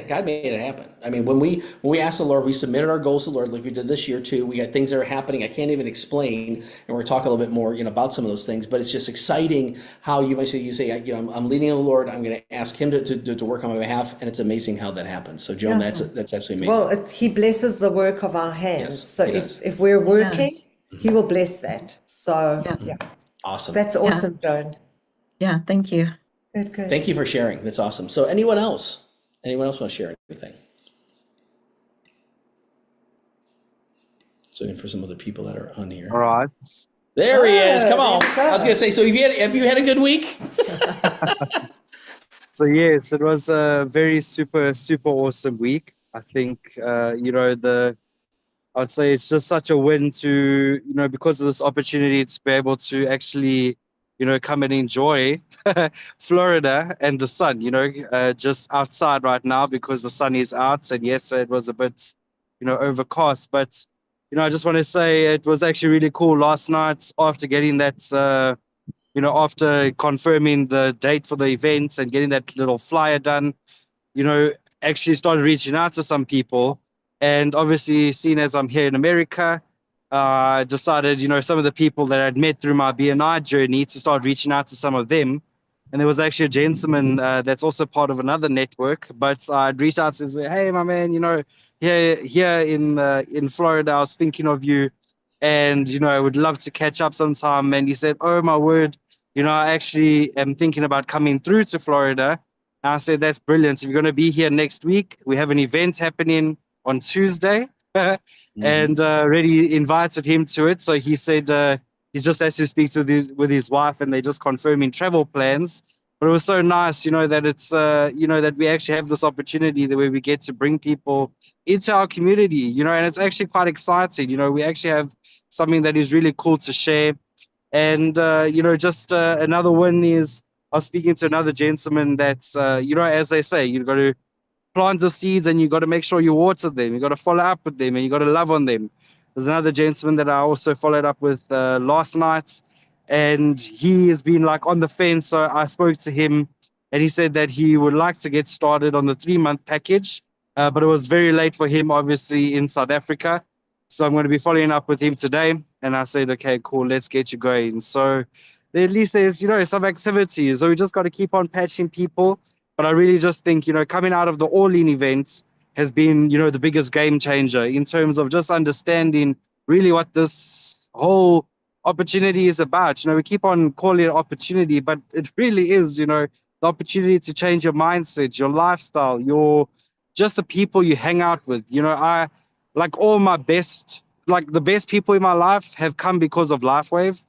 God made it happen. I mean, when we asked the Lord, we submitted our goals to the Lord, like we did this year too. We got things that are happening I can't even explain, and we're going to talk a little bit more, about some of those things, but it's just exciting how you say, I'm leading on the Lord, I'm going to ask him to work on my behalf, and it's amazing how that happens. So Joan, Yeah. that's absolutely amazing. Well, he blesses the work of our hands. Yes, So he does. if we're working, does. he will bless that. So yeah, Awesome. that's awesome, Joan. Yeah, thank you. Good, good. Thank you for sharing. That's awesome. So anyone else want to share anything? So looking for some other people that are on here. All right. There he is. Come there on. you go. I was gonna say. So have you had a good week? So yes, it was a very super awesome week. I think I'd say it's just such a win to because of this opportunity to be able to actually come and enjoy Florida and the sun. Just outside right now because the sun is out, and yesterday it was a bit overcast. But I just want to say it was actually really cool last night after getting that. After confirming the date for the event and getting that little flyer done, actually started reaching out to some people. And obviously, seeing as I'm here in America, I decided, some of the people that I'd met through my BNI journey to start reaching out to some of them. And there was actually a gentleman that's also part of another network, but I'd reach out to him and say, hey, my man, here in Florida, I was thinking of you. And, I would love to catch up sometime. And he said, oh, my word, I actually am thinking about coming through to Florida. And I said, that's brilliant. If you're going to be here next week, we have an event happening on Tuesday. And already invited him to it. So he said he's just has to speak with his wife, and they're just confirming travel plans. But it was so nice, that it's, that we actually have this opportunity where we get to bring people into our community, and it's actually quite exciting. We actually have something that is really cool to share. And, just another one is I was speaking to another gentleman that's, as they say, you've got to plant the seeds and you got to make sure you water them. You got to follow up with them and you got to love on them. There's another gentleman that I also followed up with last night, and he has been like on the fence. So I spoke to him and he said that he would like to get started on the 3-month package, but it was very late for him, obviously, in South Africa. So I'm going to be following up with him today. And I said, okay, cool, let's get you going. So at least there's, some activities. So we just got to keep on patching people. But I really just think, coming out of the All-In events has been, the biggest game changer in terms of just understanding really what this whole opportunity is about. We keep on calling it opportunity, but it really is, the opportunity to change your mindset, your lifestyle, just the people you hang out with. I like all my best, like the best people in my life have come because of LifeWave.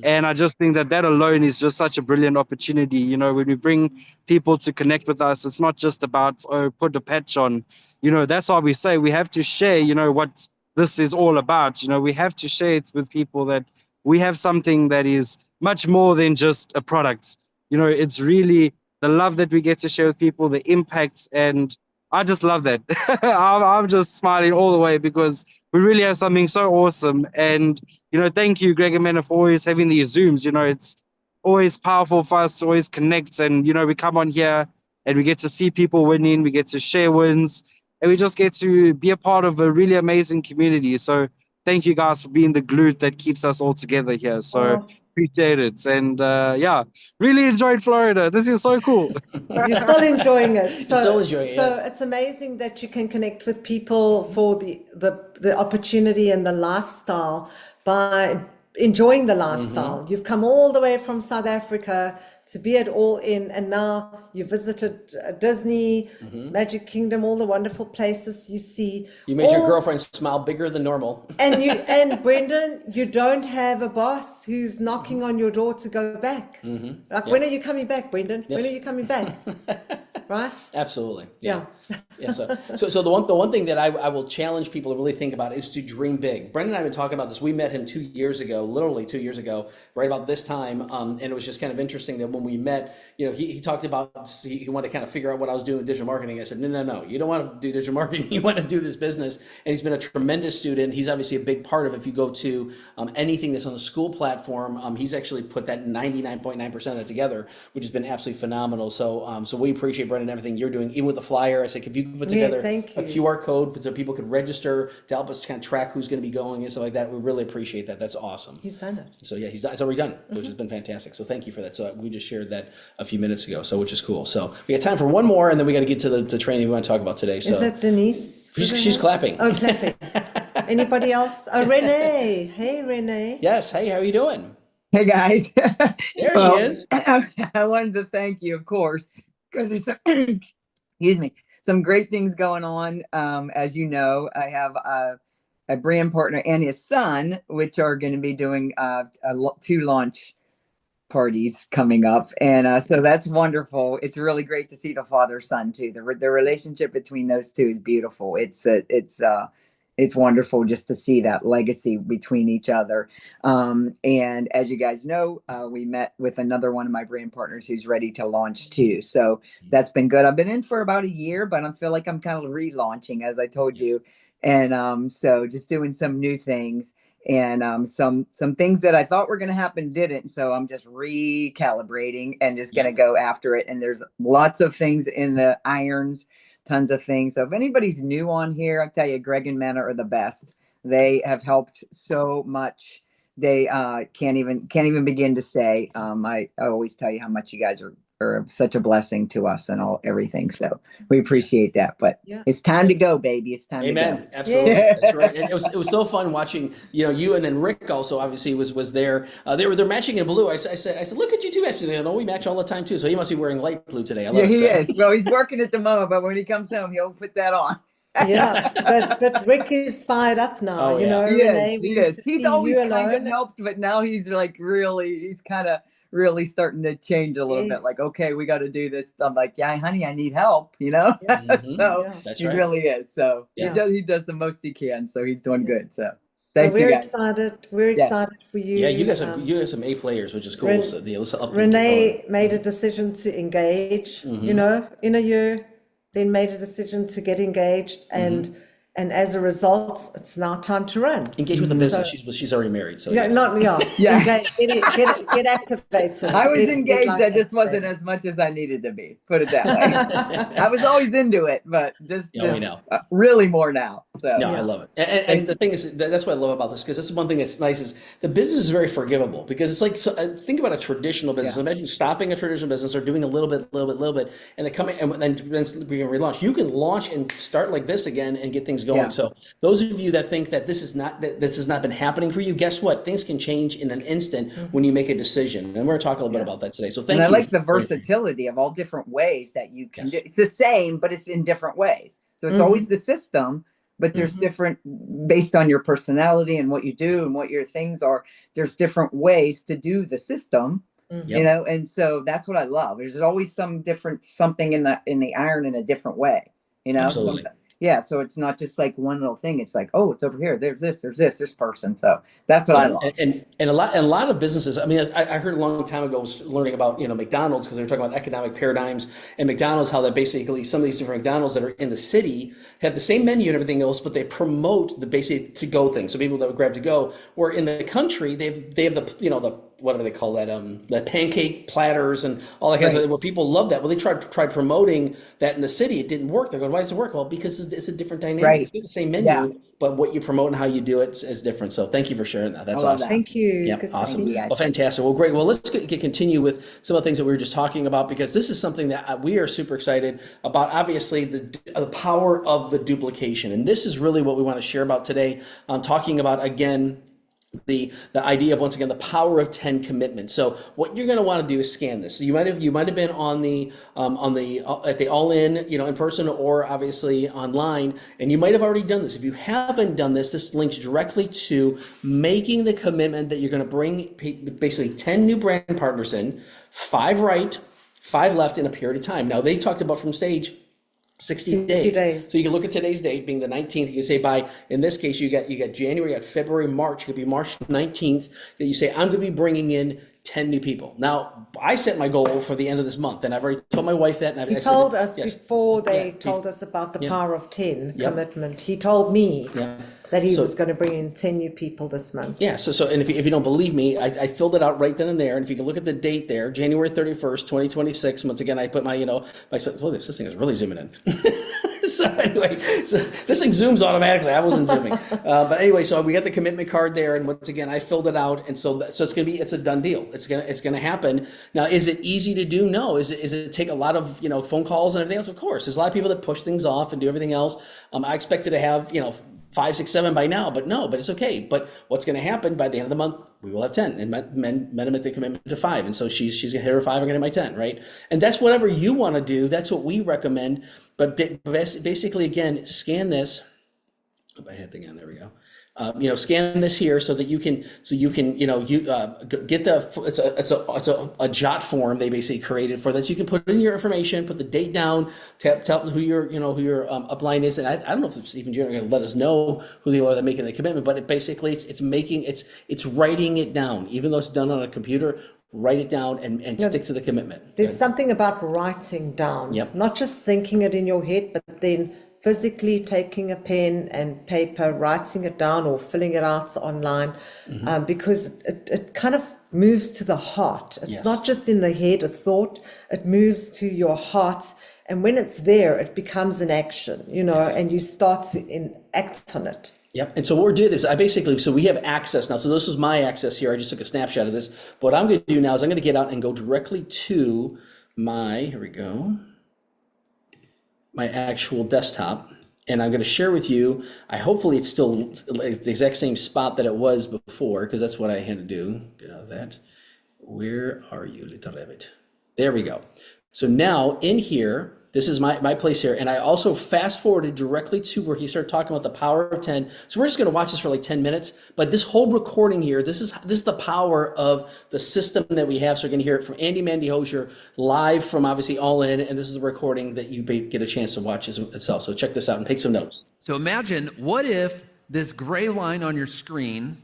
And I just think that alone is just such a brilliant opportunity. When we bring people to connect with us, it's not just about, put a patch on. That's why we say we have to share, what this is all about. We have to share it with people that we have something that is much more than just a product. It's really the love that we get to share with people, the impacts. And I just love that. I'm just smiling all the way because we really have something so awesome. And, thank you, Greg and Mena, for always having these Zooms. It's always powerful for us to always connect. And, we come on here and we get to see people winning. We get to share wins. And we just get to be a part of a really amazing community. So thank you guys for being the glue that keeps us all together here. So appreciate it. And yeah, really enjoyed Florida. This is so cool. You're still enjoying it. So, still enjoying it, so yes. it's amazing that you can connect with people for the opportunity and the lifestyle by enjoying the lifestyle. You've come all the way from South Africa to be at All In, and now you visited Disney, Magic Kingdom, all the wonderful places you see. You made your girlfriend smile bigger than normal. And Brendan, you don't have a boss who's knocking on your door to go back. Like, when are you coming back, Brendan? Yes. When are you coming back? Right? Absolutely. Yeah. So the one thing that I will challenge people to really think about is to dream big. Brendan and I have been talking about this. We met him 2 years ago, literally 2 years ago, right about this time. And it was just kind of interesting that when we met, you know, he talked about he wanted to kind of figure out what I was doing with digital marketing. I said, no, you don't want to do digital marketing. You want to do this business. And he's been a tremendous student. He's obviously a big part of, if you go to anything that's on the school platform, he's actually put that 99.9% of that together, which has been absolutely phenomenal. So we appreciate, Brendan, everything you're doing, even with the flyer. I said, if you could put together a QR code so people could register to help us kind of track who's going to be going and stuff like that, we really appreciate that. That's awesome. He's done it. So yeah, it's already done, which has been fantastic. So thank you for that. So we just shared that a few minutes ago, so which is cool. So we got time for one more, and then we got to get to the training we want to talk about today. So Is that Denise? she's clapping. Oh, clapping. Anybody else? Oh, Renee. Hey, Renee. Yes. Hey, how are you doing? Hey guys. There she is. I wanted to thank you, of course, because there's some, excuse me, some great things going on. As you know, I have a brand partner and his son, which are going to be doing 2 launch parties coming up, and so that's wonderful. It's really great to see the father-son too. The relationship between those two is beautiful. It's wonderful just to see that legacy between each other. And as you guys know, we met with another one of my brand partners who's ready to launch too. So that's been good. I've been in for about a year, but I feel like I'm kind of relaunching, as I told you. And so just doing some new things, and some things that I thought were going to happen didn't. So I'm just recalibrating and just going to go after it. And there's lots of things in the irons, tons of things. So if anybody's new on here, I tell you, Greg and Mena are the best. They have helped so much. They can't even begin to say. I always tell you how much you guys are such a blessing to us and everything. So we appreciate that. But it's time to go, baby. It's time to go. Amen. Absolutely. That's right. And it was so fun watching, you, and then Rick also obviously was there. They're matching in blue. I said, look at you two matching. They know we match all the time too. So he must be wearing light blue today. I love he it. is. Well, he's working at the moment, but when he comes home, he'll put that on. but Rick is fired up now. He Renee, is. He's always kind of helped, but now he's like he's kind of really starting to change a little bit. Like, okay, we got to do this. I'm like, yeah, honey, I need help. So That's he right. really is. So he does the most he can. So he's doing good. So thanks, we're you guys. excited. We're excited for you. Yeah, you got some A players, which is cool. So let's up Renee made a decision to engage. In a year, then made a decision to get engaged, and as a result, it's now time to run. Engage with the business. She's already married. So Get activated. I was engaged. I just wasn't as much as I needed to be. Put it that way. I was always into it, but just really more now. So I love it. And the thing is, that's what I love about this, because that's one thing that's nice is the business is very forgivable, because it's like, think about a traditional business. Imagine stopping a traditional business or doing a little bit, and then coming and then we can relaunch. You can launch and start like this again and get things going. Yeah. So those of you that think that this has not been happening for you, guess what? Things can change in an instant when you make a decision. And we're going to talk a little bit about that today. So thank you. I like the versatility of all different ways that you can do. It's the same, but it's in different ways. So it's always the system, but there's different, based on your personality and what you do and what your things are, there's different ways to do the system. And so that's what I love. There's always something in the iron in a different way, Absolutely. So it's not just like one little thing. It's like, oh, it's over here. There's this person. So that's what I love. And a lot of businesses. I mean, I heard a long time ago, was learning about McDonald's, because they were talking about economic paradigms and McDonald's, how that basically some of these different McDonald's that are in the city have the same menu and everything else, but they promote the basic to go thing. So people that would grab to go, where in the country they have the what do they call that? The pancake platters and all that kind of stuff. Well, people love that. Well, they tried promoting that in the city. It didn't work. They're going, why does it work? Well, because it's a different dynamic. It's the same menu, but what you promote and how you do it is different. So thank you for sharing that. That's I love awesome. that. Thank you. Yeah, Good to awesome. see you. Well, fantastic. Well, great. Well, let's continue with some of the things that we were just talking about, because this is something that we are super excited about. Obviously, the power of the duplication, and this is really what we want to share about today. Talking about, again, the idea of, once again, the power of 10 commitments. So what you're going to want to do is scan this. So you might have been on the at the All In, in person, or obviously online, and you might have already done this. If you haven't done this, this links directly to making the commitment that you're going to bring basically 10 new brand partners in, 5 right, 5 left in a period of time. Now, they talked about from stage 60 days. So you can look at today's date being the 19th. You can say by, in this case, you got January, you got February, March. It could be March 19th that you say, I'm going to be bringing in 10 new people. Now, I set my goal for the end of this month, and I've already told my wife that. And He told us before they told us about the power of 10 commitment. He told me that he was going to bring in 10 new people this month. Yeah, so and if you don't believe me, I filled it out right then and there. And if you can look at the date there, January 31st, 2026. Once again, I put my, look, this thing is really zooming in. So anyway, this thing zooms automatically. I wasn't zooming. But anyway, so we got the commitment card there. And once again, I filled it out. And so it's it's a done deal. It's gonna happen. Now, is it easy to do? No. Is it take a lot of, phone calls and everything else? Of course. There's a lot of people that push things off and do everything else. I expected to have, 5, 6, 7 by now, but it's okay. But what's going to happen by the end of the month, we will have 10, and men make the commitment to 5. And so she's going to hit her 5, I'm going to hit my 10, right? And that's whatever you want to do. That's what we recommend. But basically, again, scan this. Oh, I had the again, there we go. Scan this here so that you can get the, it's a jot form they basically created for that. So you can put in your information, put the date down, tell who your upline is. And I don't know if it's even going to let us know who they are that making the commitment, but it's writing it down, even though it's done on a computer. Write it down and stick to the commitment. There's something about writing down, not just thinking it in your head, but then physically taking a pen and paper, writing it down or filling it out online, because it kind of moves to the heart. It's not just in the head, a thought, it moves to your heart. And when it's there, it becomes an action, and you start to act on it. Yep. And so what we did is so we have access now. So this is my access here. I just took a snapshot of this. But what I'm going to do now is I'm going to get out and go directly to here we go, my actual desktop. And I'm going to share with you, hopefully it's still the exact same spot that it was before, because that's what I had to do. Get out of that. Where are you? There we go. So now in here, this is my place here. And I also fast forwarded directly to where he started talking about the power of 10. So we're just going to watch this for like 10 minutes. But this whole recording here, this is the power of the system that we have. So you're going to hear it from Andy Mandy Hosier live from obviously All In. And this is the recording that you get a chance to watch itself. So check this out and take some notes. So imagine, what if this gray line on your screen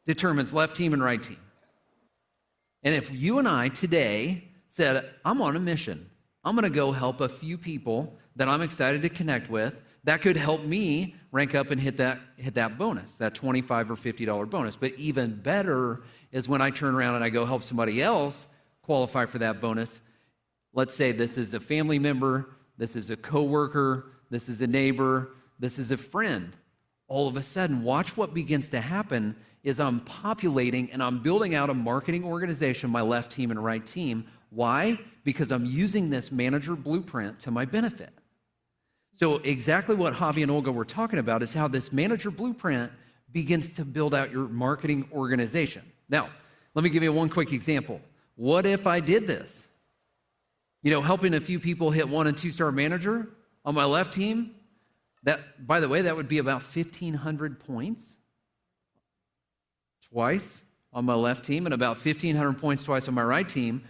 determines left team and right team? And if you and I today said, I'm on a mission. I'm going to go help a few people that I'm excited to connect with. That could help me rank up and hit that bonus, that $25 or $50 bonus. But even better is when I turn around and I go help somebody else qualify for that bonus. Let's say this is a family member, this is a coworker, this is a neighbor, this is a friend. All of a sudden, watch what begins to happen is I'm populating and I'm building out a marketing organization, my left team and right team. Why? Because I'm using this manager blueprint to my benefit. So exactly what Javi and Olga were talking about is how this manager blueprint begins to build out your marketing organization. Now, let me give you one quick example. What if I did this? Helping a few people hit 1- and 2-star manager on my left team, that, by the way, that would be about 1,500 points twice on my left team and about 1,500 points twice on my right team.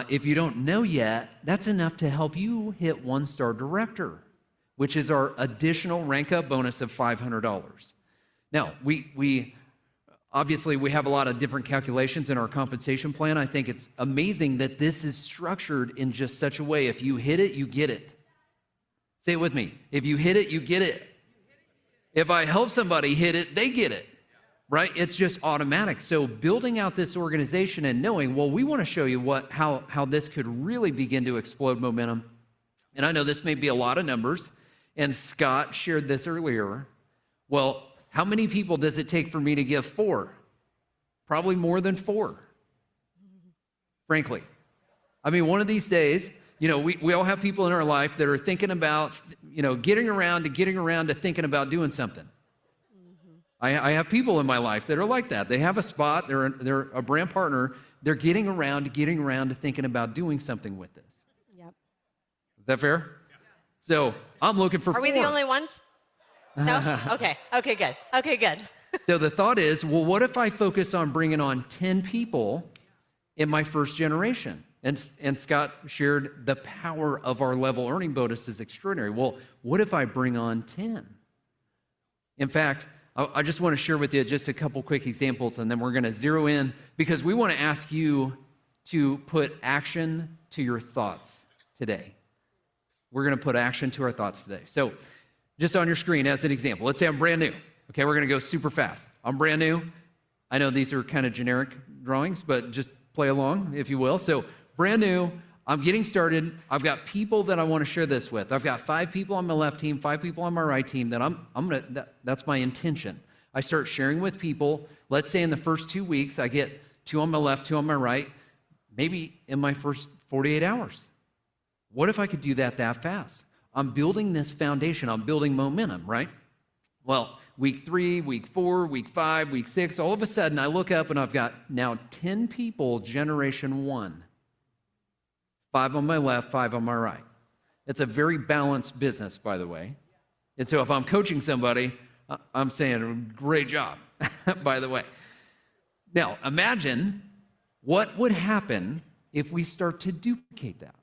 If you don't know yet, that's enough to help you hit 1-star director, which is our additional rank up bonus of $500. Now, we obviously we have a lot of different calculations in our compensation plan. I think it's amazing that this is structured in just such a way. If you hit it, you get it. Say it with me. If you hit it, you get it. If I help somebody hit it, they get it. Right? It's just automatic. So building out this organization and knowing, well, we want to show you how this could really begin to explode momentum. And I know this may be a lot of numbers, and Scott shared this earlier, Well, how many people does it take for me to give 4? Probably more than 4, frankly. I mean, one of these days, you know, we all have people in our life that are thinking about, you know, getting around to thinking about doing something. I have people in my life that are like that. They have a spot, they're a brand partner, they're getting around to thinking about doing something with this. Yep. Is that fair? So I'm looking for 4. Are we the only ones? No? Okay. Okay, good. Okay, good. So the thought is, well, what if I focus on bringing on 10 people in my first generation? And Scott shared the power of our level earning bonus is extraordinary. Well, what if I bring on 10? In fact, I just want to share with you just a couple quick examples, and then we're going to zero in, because we want to ask you to put action to your thoughts today. We're going to put action to our thoughts today. So just on your screen as an example, let's say I'm brand new. Okay, we're going to go super fast. I'm brand new. I know these are kind of generic drawings, but just play along, if you will. So brand new, I'm getting started. I've got people that I want to share this with. I've got 5 people on my left team, 5 people on my right team that's my intention. I start sharing with people. Let's say in the first 2 weeks, I get 2 on my left, 2 on my right, maybe in my first 48 hours. What if I could do that fast? I'm building this foundation. I'm building momentum, right? Well, week 3, week 4, week 5, week 6, all of a sudden I look up and I've got now 10 people, generation 1. 5 on my left, 5 on my right. It's a very balanced business, by the way. And so if I'm coaching somebody, I'm saying, great job, by the way. Now, imagine what would happen if we start to duplicate that.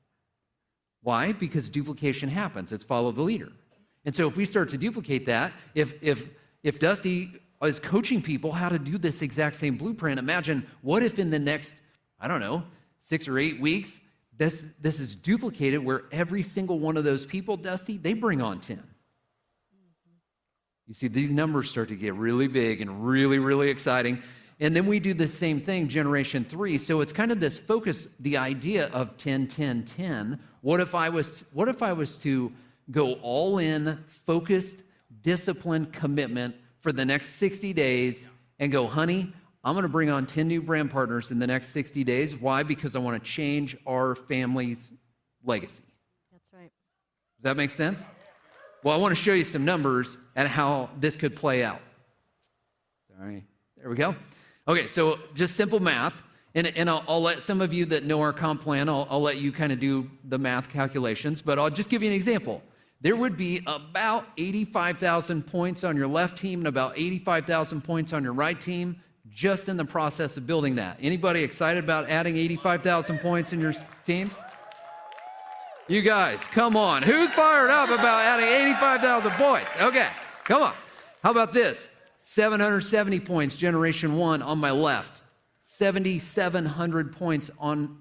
Why? Because duplication happens. It's follow the leader. And so if we start to duplicate that, if Dusty is coaching people how to do this exact same blueprint, imagine what if in the next, 6 or 8 weeks, this is duplicated where every single one of those people, Dusty, they bring on 10. You see, these numbers start to get really big and really, really exciting. And then we do the same thing, generation 3. So it's kind of this focus, the idea of 10, 10, 10. What if I was to go all in, focused, disciplined commitment for the next 60 days and go, honey, I'm going to bring on 10 new brand partners in the next 60 days. Why? Because I want to change our family's legacy. That's right. Does that make sense? Well, I want to show you some numbers and how this could play out. Sorry. There we go. Okay, so just simple math. And I'll let some of you that know our comp plan, I'll let you kind of do the math calculations, but I'll just give you an example. There would be about 85,000 points on your left team and about 85,000 points on your right team just in the process of building that. Anybody excited about adding 85,000 points in your teams? You guys, come on. Who's fired up about adding 85,000 points? Okay, come on. How about this? 770 points, generation 1 on my left. 7,700 points on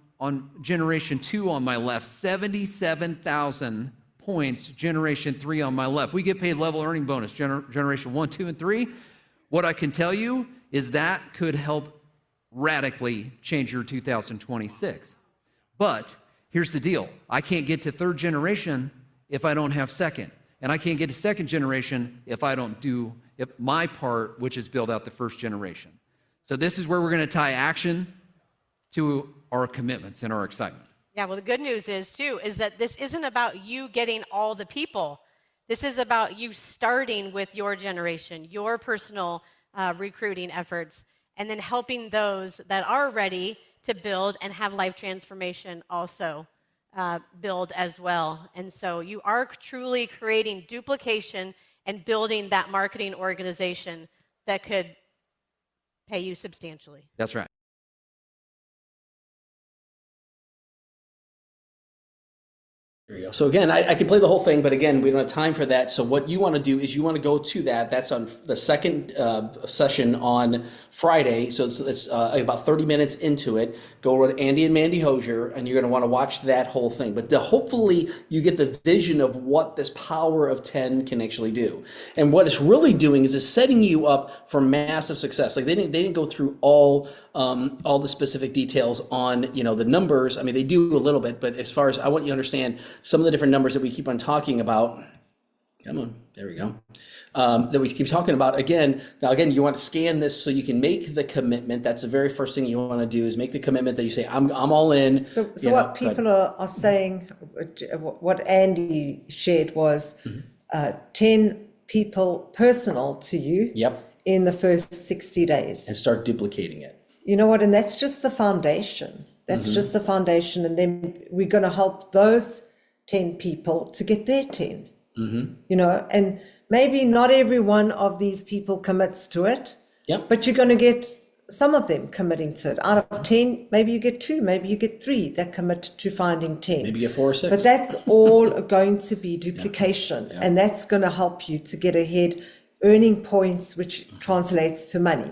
generation 2 on my left. 77,000 points, generation 3 on my left. We get paid level earning bonus, generation 1, 2, and 3. What I can tell you is that could help radically change your 2026. But here's the deal. I can't get to 3rd generation if I don't have 2nd. And I can't get to 2nd generation if I don't do my part, which is build out the 1st generation. So this is where we're going to tie action to our commitments and our excitement. Yeah, well, the good news is that this isn't about you getting all the people. This is about you starting with your generation, your personal recruiting efforts, and then helping those that are ready to build and have life transformation also build as well. And so you are truly creating duplication and building that marketing organization that could pay you substantially. That's right. There you go. So again, I could play the whole thing, but again, we don't have time for that. So what you want to do is you want to go to that. That's on the second session on Friday. So it's about 30 minutes into it. Go to Andy and Mandy Hosier, and you're going to want to watch that whole thing. But hopefully you get the vision of what this power of 10 can actually do. And what it's really doing is it's setting you up for massive success. Like they didn't go through all the specific details on the numbers. I mean, they do a little bit, but as far as I want you to understand some of the different numbers that we keep on talking about, Come on, there we go. That we keep talking about again. Now, again, you want to scan this so you can make the commitment. That's the very first thing you want to do is make the commitment that you say, I'm all in. So what people are saying, what Andy shared was 10 people personal to you. Yep. In the first 60 days. And start duplicating it. You know what? And that's just the foundation. That's just the foundation. And then we're going to help those 10 people to get their 10. You know, and maybe not every one of these people commits to it. Yep. But you're going to get some of them committing to it. Out of 10, maybe you get 2, maybe you get 3 that commit to finding 10. Maybe you get 4 or 6. But that's all going to be duplication. And that's going to help you to get ahead, earning points, which translates to money.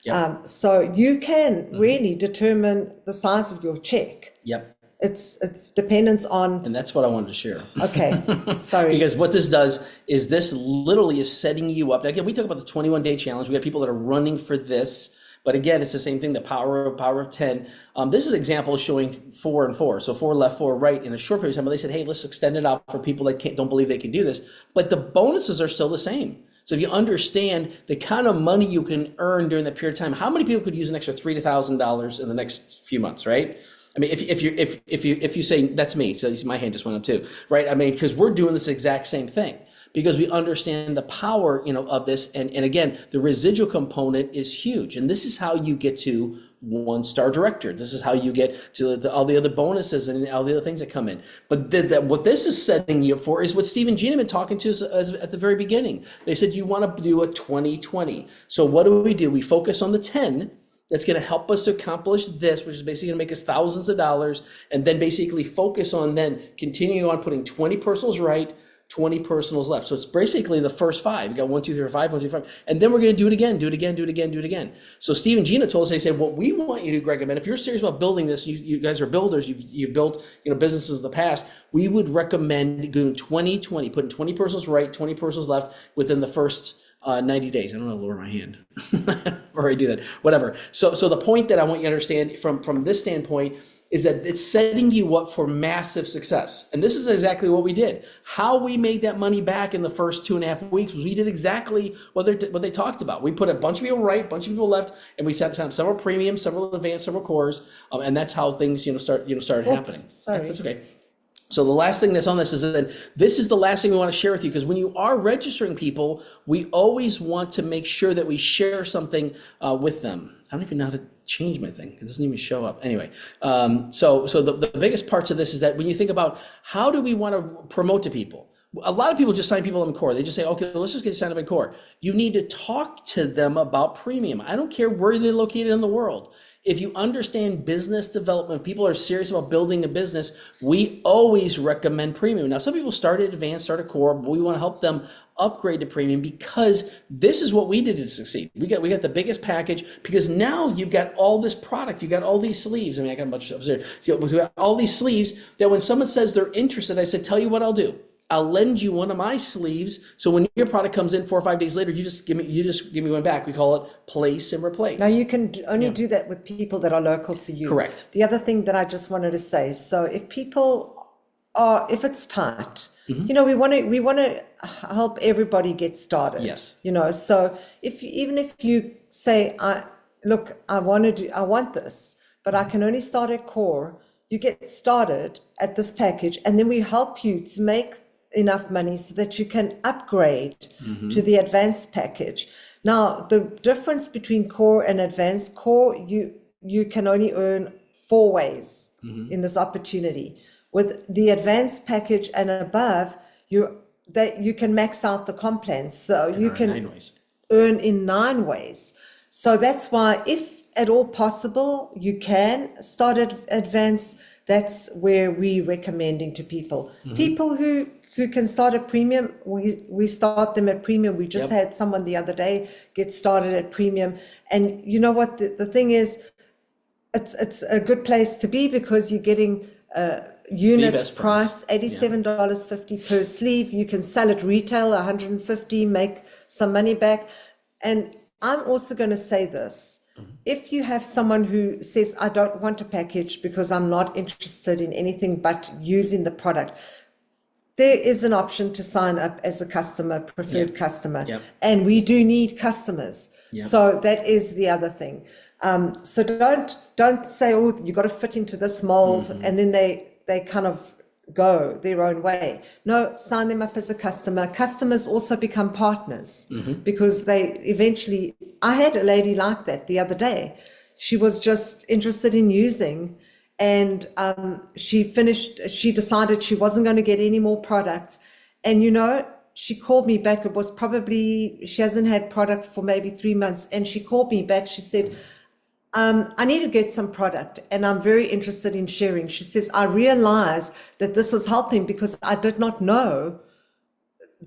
Yep. So you can really determine the size of your check. Yep. It's dependent on. And that's what I wanted to share. Okay, sorry. Because what this does is this literally is setting you up. Again, we talk about the 21-day challenge. We have people that are running for this. But again, it's the same thing, the power of 10. This is an example showing 4 and 4. So 4 left, 4 right in a short period of time. But they said, hey, let's extend it out for people that don't believe they can do this. But the bonuses are still the same. So if you understand the kind of money you can earn during that period of time, how many people could use an extra $3,000 to $1,000 in the next few months, right? I mean, if you say that's me, so my hand just went up too, right? I mean, because we're doing this exact same thing because we understand the power, of this, and again, the residual component is huge, and this is how you get to 1-star director. This is how you get to all the other bonuses and all the other things that come in. But what this is setting you up for is what Steve and Gina have been talking to us at the very beginning. They said you want to do a 20-20. So what do? We focus on the 10. That's going to help us accomplish this, which is basically going to make us thousands of dollars, and then basically focus on then continuing on putting 20 personals right, 20 personals left. So it's basically the first 5. You got 1, 2, 3, 4, 5, 1, 2, 5, and then we're going to do it again. So Steve and Gina told us, they said, what we want you to do, Greg, if you're serious about building this, you guys are builders, you've built businesses in the past, we would recommend doing 20-20, putting 20 personals right, 20 personals left within the first 90 days. I don't know, lower my hand or I do that, whatever. So the point that I want you to understand from this standpoint is that it's setting you up for massive success. And this is exactly what we did. How we made that money back in the first 2.5 weeks was we did exactly what they talked about. We put a bunch of people right, a bunch of people left, and we set up several premium, several advanced, several cores, and that's how things started happening. Sorry. That's okay. So the last thing that's on this is that this is the last thing we want to share with you, because when you are registering people, we always want to make sure that we share something with them. I don't even know how to change my thing. It doesn't even show up. Anyway, so the biggest parts of this is that when you think about how do we want to promote to people, a lot of people just sign people up in core. They just say, okay, let's just get signed up in core. You need to talk to them about premium. I don't care where they're located in the world. If you understand business development, people are serious about building a business, we always recommend premium. Now, some people start at advanced, start at core, but we want to help them upgrade to premium because this is what we did to succeed. We got the biggest package because now you've got all this product, you've got all these sleeves. I mean, I got a bunch of stuff there. We've got all these sleeves that when someone says they're interested, I said, tell you what I'll do. I'll lend you one of my sleeves. So when your product comes in 4 or 5 days later, you just give me one back. We call it place and replace. Now you can only do that with people that are local to you. Correct. The other thing that I just wanted to say, so if it's tight, we want to help everybody get started. Yes. So even if you say, I want this, but I can only start at core, you get started at this package, and then we help you to make enough money so that you can upgrade to the advanced package. Now, the difference between core and advanced, core, you can only earn 4 ways in this opportunity. With the advanced package and above, you can max out the comp plans. So you can earn in 9 ways. So that's why, if at all possible, you can start at advanced. That's where we're recommending to people. People who can start at premium, we start them at premium. We just had someone the other day get started at premium. And you know what, the thing is, it's a good place to be because you're getting unit price, $87.50 per sleeve. You can sell it retail, $150, make some money back. And I'm also going to say this. If you have someone who says, I don't want a package because I'm not interested in anything but using the product, there is an option to sign up as a customer, preferred customer. Yep. And we do need customers. Yep. So that is the other thing. So don't say, oh, you got to fit into this mold, and then they kind of go their own way. No, sign them up as a customer. Customers also become partners because they eventually, I had a lady like that the other day. She was just interested in using, and she decided she wasn't going to get any more products. And, you know, she called me back. It was probably, she hasn't had product for maybe 3 months. And she called me back. She said, I need to get some product and I'm very interested in sharing. She says, I realized that this was helping because I did not know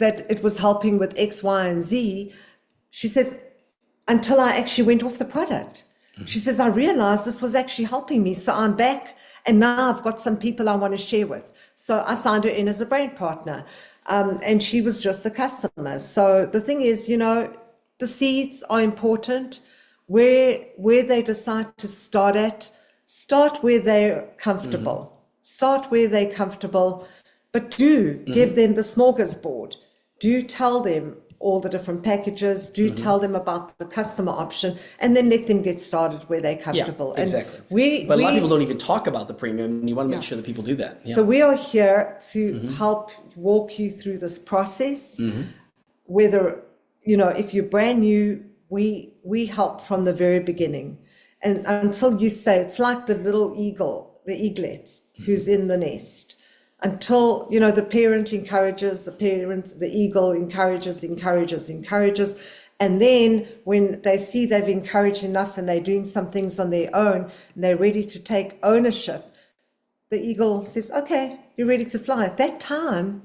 that it was helping with X, Y, and Z. She says, until I actually went off the product. She says, I realized this was actually helping me. So I'm back and now I've got some people I want to share with. So I signed her in as a brand partner. And she was just a customer. So the thing is, you know, the seeds are important. Where they decide to start at, start where they're comfortable. Start where they're comfortable, but do give them the smorgasbord. Do tell them all the different packages. Do tell them about the customer option, and then let them get started where they're comfortable. Yeah, exactly. And but a lot of people don't even talk about the premium, and you want to make sure that people do that. Yeah. So we are here to help walk you through this process. Whether, you know, if you're brand new, we help from the very beginning. And until you say, it's like the little eagle, the eaglet who's in the nest. Until, you know, the parent encourages, the eagle encourages. And then when they see they've encouraged enough and they're doing some things on their own and they're ready to take ownership, the eagle says, okay, you're ready to fly. At that time,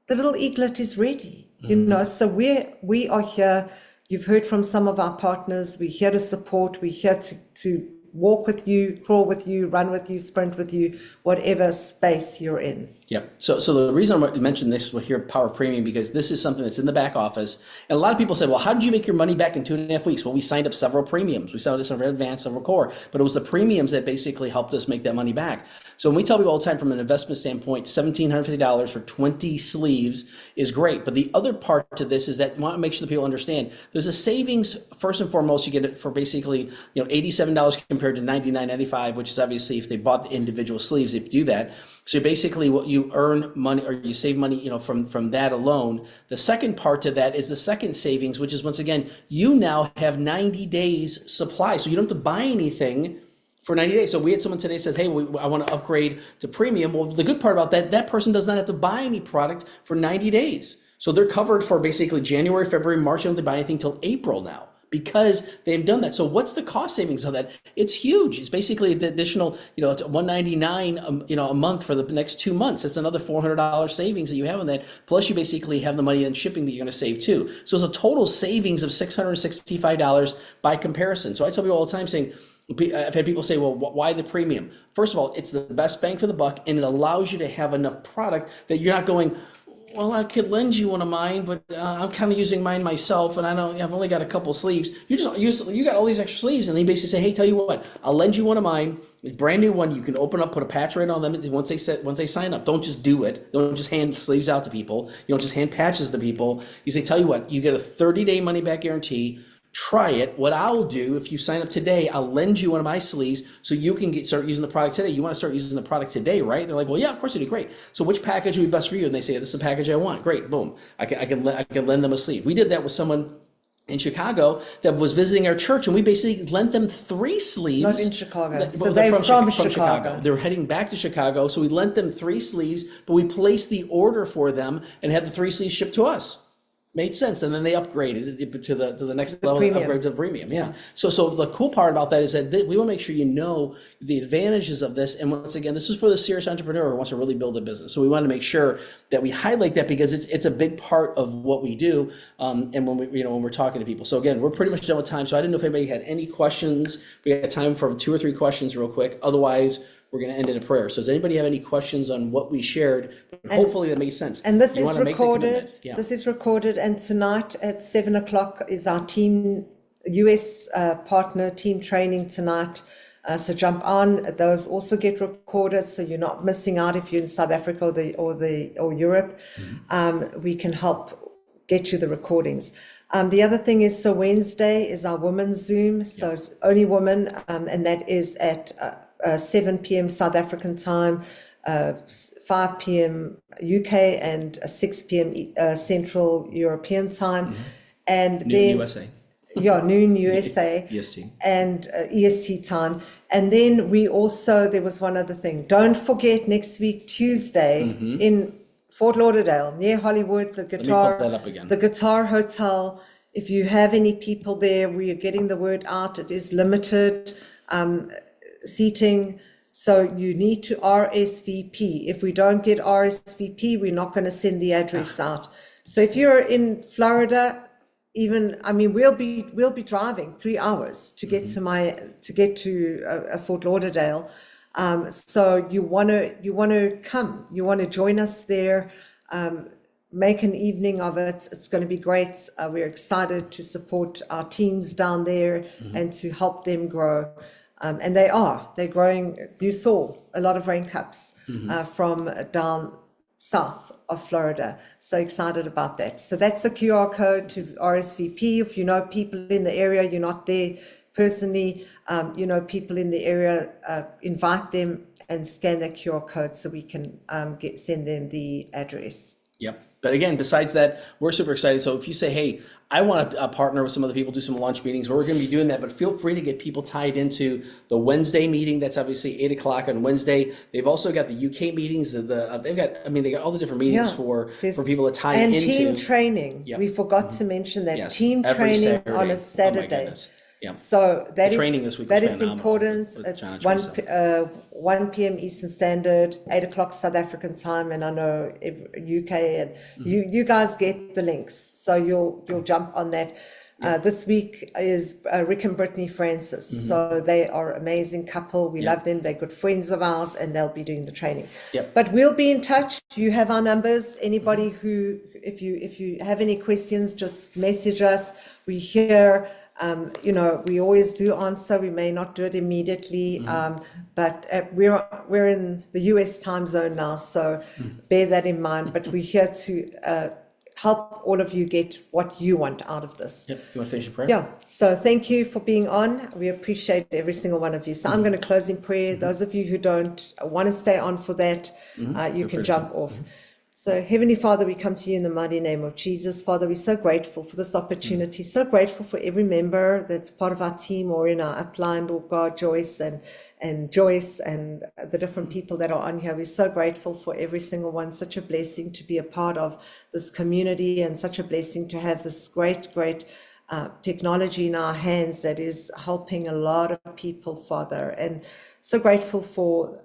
the little eaglet is ready, you know. So we are here. You've heard from some of our partners. We're here to support. We're here to walk with you, crawl with you, run with you, sprint with you, whatever space you're in. Yep. So the reason I mentioned this here, Power Premium, because this is something that's in the back office. And a lot of people say, well, how did you make your money back in 2.5 weeks? Well, we signed up several premiums. We signed up several advanced, several core, but it was the premiums that basically helped us make that money back. So when we tell people all the time from an investment standpoint, $1,750 for 20 sleeves is great. But the other part to this is that you want to make sure that people understand there's a savings. First and foremost, you get it for basically, you know, $87 compared to $99.95, which is obviously if they bought the individual sleeves, if you do that. So basically what you earn money or you save money, you know, from that alone. The second part to that is the second savings, which is once again, you now have 90 days supply. So you don't have to buy anything for 90 days. So we had someone today said, hey, I want to upgrade to premium. Well, the good part about that person does not have to buy any product for 90 days. So they're covered for basically January, February, March. They don't have to buy anything till April now, because they've done that. So what's the cost savings of that? It's huge. It's basically the additional, you know, $199, you know, a month for the next 2 months. It's another $400 savings that you have on that. Plus you basically have the money in shipping that you're going to save too. So it's a total savings of $665 by comparison. So I tell people all the time saying, I've had people say, well, why the premium? First of all, it's the best bang for the buck, and it allows you to have enough product that you're not going, well, I could lend you one of mine, but I'm kind of using mine myself, and I've only got a couple sleeves. You got all these extra sleeves, and they basically say, hey, tell you what, I'll lend you one of mine. It's a brand new one. You can open up, put a patch right on them once they sign up. Don't just do it. Don't just hand sleeves out to people. You don't just hand patches to people. You say, tell you what, you get a 30-day money back guarantee. Try it. What I'll do, if you sign up today, I'll lend you one of my sleeves so you can start using the product today. You want to start using the product today, right? They're like, well, yeah, of course you do. Great. So which package would be best for you? And they say, this is the package I want. Great. Boom. I can lend them a sleeve. We did that with someone in Chicago that was visiting our church, and we basically lent them 3 sleeves. Not in Chicago. So they're from Chicago. They were heading back to Chicago, so we lent them 3 sleeves, but we placed the order for them and had the 3 sleeves shipped to us. Made sense, and then they upgraded it to the next level, upgrade to the premium. Yeah. So the cool part about that is that we want to make sure you know the advantages of this. And once again, this is for the serious entrepreneur who wants to really build a business. So we want to make sure that we highlight that because it's a big part of what we do. And when we're talking to people. So again, we're pretty much done with time. So I didn't know if anybody had any questions. We got time for 2 or 3 questions real quick. Otherwise, we're going to end in a prayer. So does anybody have any questions on what we shared? Hopefully that made sense. And this is recorded. This is recorded. And tonight at 7:00 is our team, US partner team training tonight. So jump on. Those also get recorded, so you're not missing out if you're in South Africa or Europe. We can help get you the recordings. The other thing is, so Wednesday is our women's Zoom, so only women, and that is at 7 p.m. South African time, 5 p.m. UK, and 6 p.m. Central European time. And Noon then USA. Yeah, noon USA. EST. And EST time. And then we also, there was one other thing. Don't forget next week, Tuesday, in Fort Lauderdale, near Hollywood, the me pull that up Guitar, again. the Guitar Hotel. If you have any people there, we are getting the word out. It is limited seating. So you need to RSVP. If we don't get RSVP, we're not going to send the address out. So if you're in Florida, we'll be driving 3 hours to get to Fort Lauderdale. So you want to come, you want to join us there, make an evening of it. It's going to be great. We're excited to support our teams down there and to help them grow. And they're growing. You saw a lot of rain cups from down south of Florida. So excited about that. So that's the QR code to RSVP. If you know people in the area, you're not there personally, people in the area, invite them and scan that QR code so we can send them the address. Yep. But again, besides that, we're super excited. So if you say, hey, I want to partner with some other people, do some launch meetings, we're going to be doing that. But feel free to get people tied into the Wednesday meeting. That's obviously 8 o'clock on Wednesday. They've also got the UK meetings. They got all the different meetings for people to tie and into. And team training. Yep. We forgot to mention that. Yes. Team Every training Saturday. on a Oh my Saturday. goodness. Yeah. So that The training this week was is phenomenal important. with It's John and 1 p.m. Eastern Standard, 8 o'clock South African time, and I know UK, and you guys get the links, so you'll jump on that. This week is Rick and Brittany Francis, so they are an amazing couple. We love them. They're good friends of ours, and they'll be doing the training. Yep. But we'll be in touch. You have our numbers. Anybody who, if you have any questions, just message us. We're here. We always do answer. We may not do it immediately, but we're in the US time zone now, so bear that in mind. But we're here to help all of you get what you want out of this. Yep. You want to finish your prayer? Yeah. So thank you for being on. We appreciate every single one of you. So I'm going to close in prayer. Those of you who don't want to stay on for that, you can jump off. So Heavenly Father, we come to you in the mighty name of Jesus. Father, we're so grateful for this opportunity, so grateful for every member that's part of our team or in our upline, Lord God, Joyce and Joyce and the different people that are on here. We're so grateful for every single one. Such a blessing to be a part of this community and such a blessing to have this great technology in our hands that is helping a lot of people, Father. And so grateful for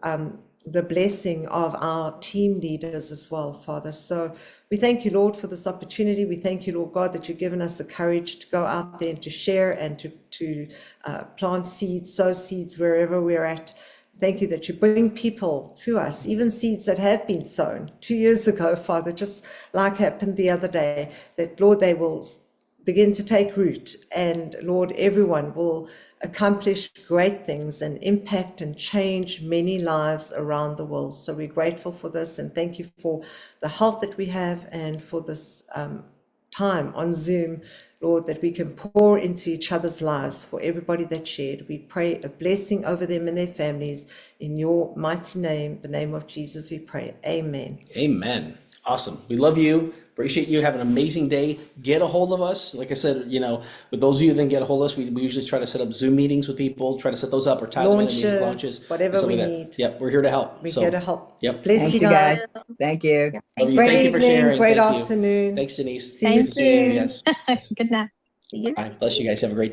the blessing of our team leaders as well, Father. So we thank you, Lord, for this opportunity. We thank you, Lord God, that you've given us the courage to go out there and to share and to plant seeds, sow seeds wherever we're at. Thank you that you bring people to us, even seeds that have been sown 2 years ago, Father, just like happened the other day, that, Lord, they will begin to take root, and Lord, everyone will accomplish great things and impact and change many lives around the world. So we're grateful for this, and thank you for the help that we have and for this time on Zoom, Lord, that we can pour into each other's lives for everybody that shared. We pray a blessing over them and their families. In your mighty name, the name of Jesus, we pray. Amen. Amen. Awesome. We love you. Appreciate you. Have an amazing day. Get a hold of us. Like I said, with those of you that then get a hold of us, we usually try to set up Zoom meetings with people, try to set those up or tie them in launches. Whatever we need. Yep, we're here to help. We're here to help. Yep. Bless Thank you you guys. Thank you. Love you. Great Thank you for evening, sharing. great Thank you. afternoon. Thanks, Denise. See you soon. Yes. Good night. See you. All right. Bless you guys. Have a great day.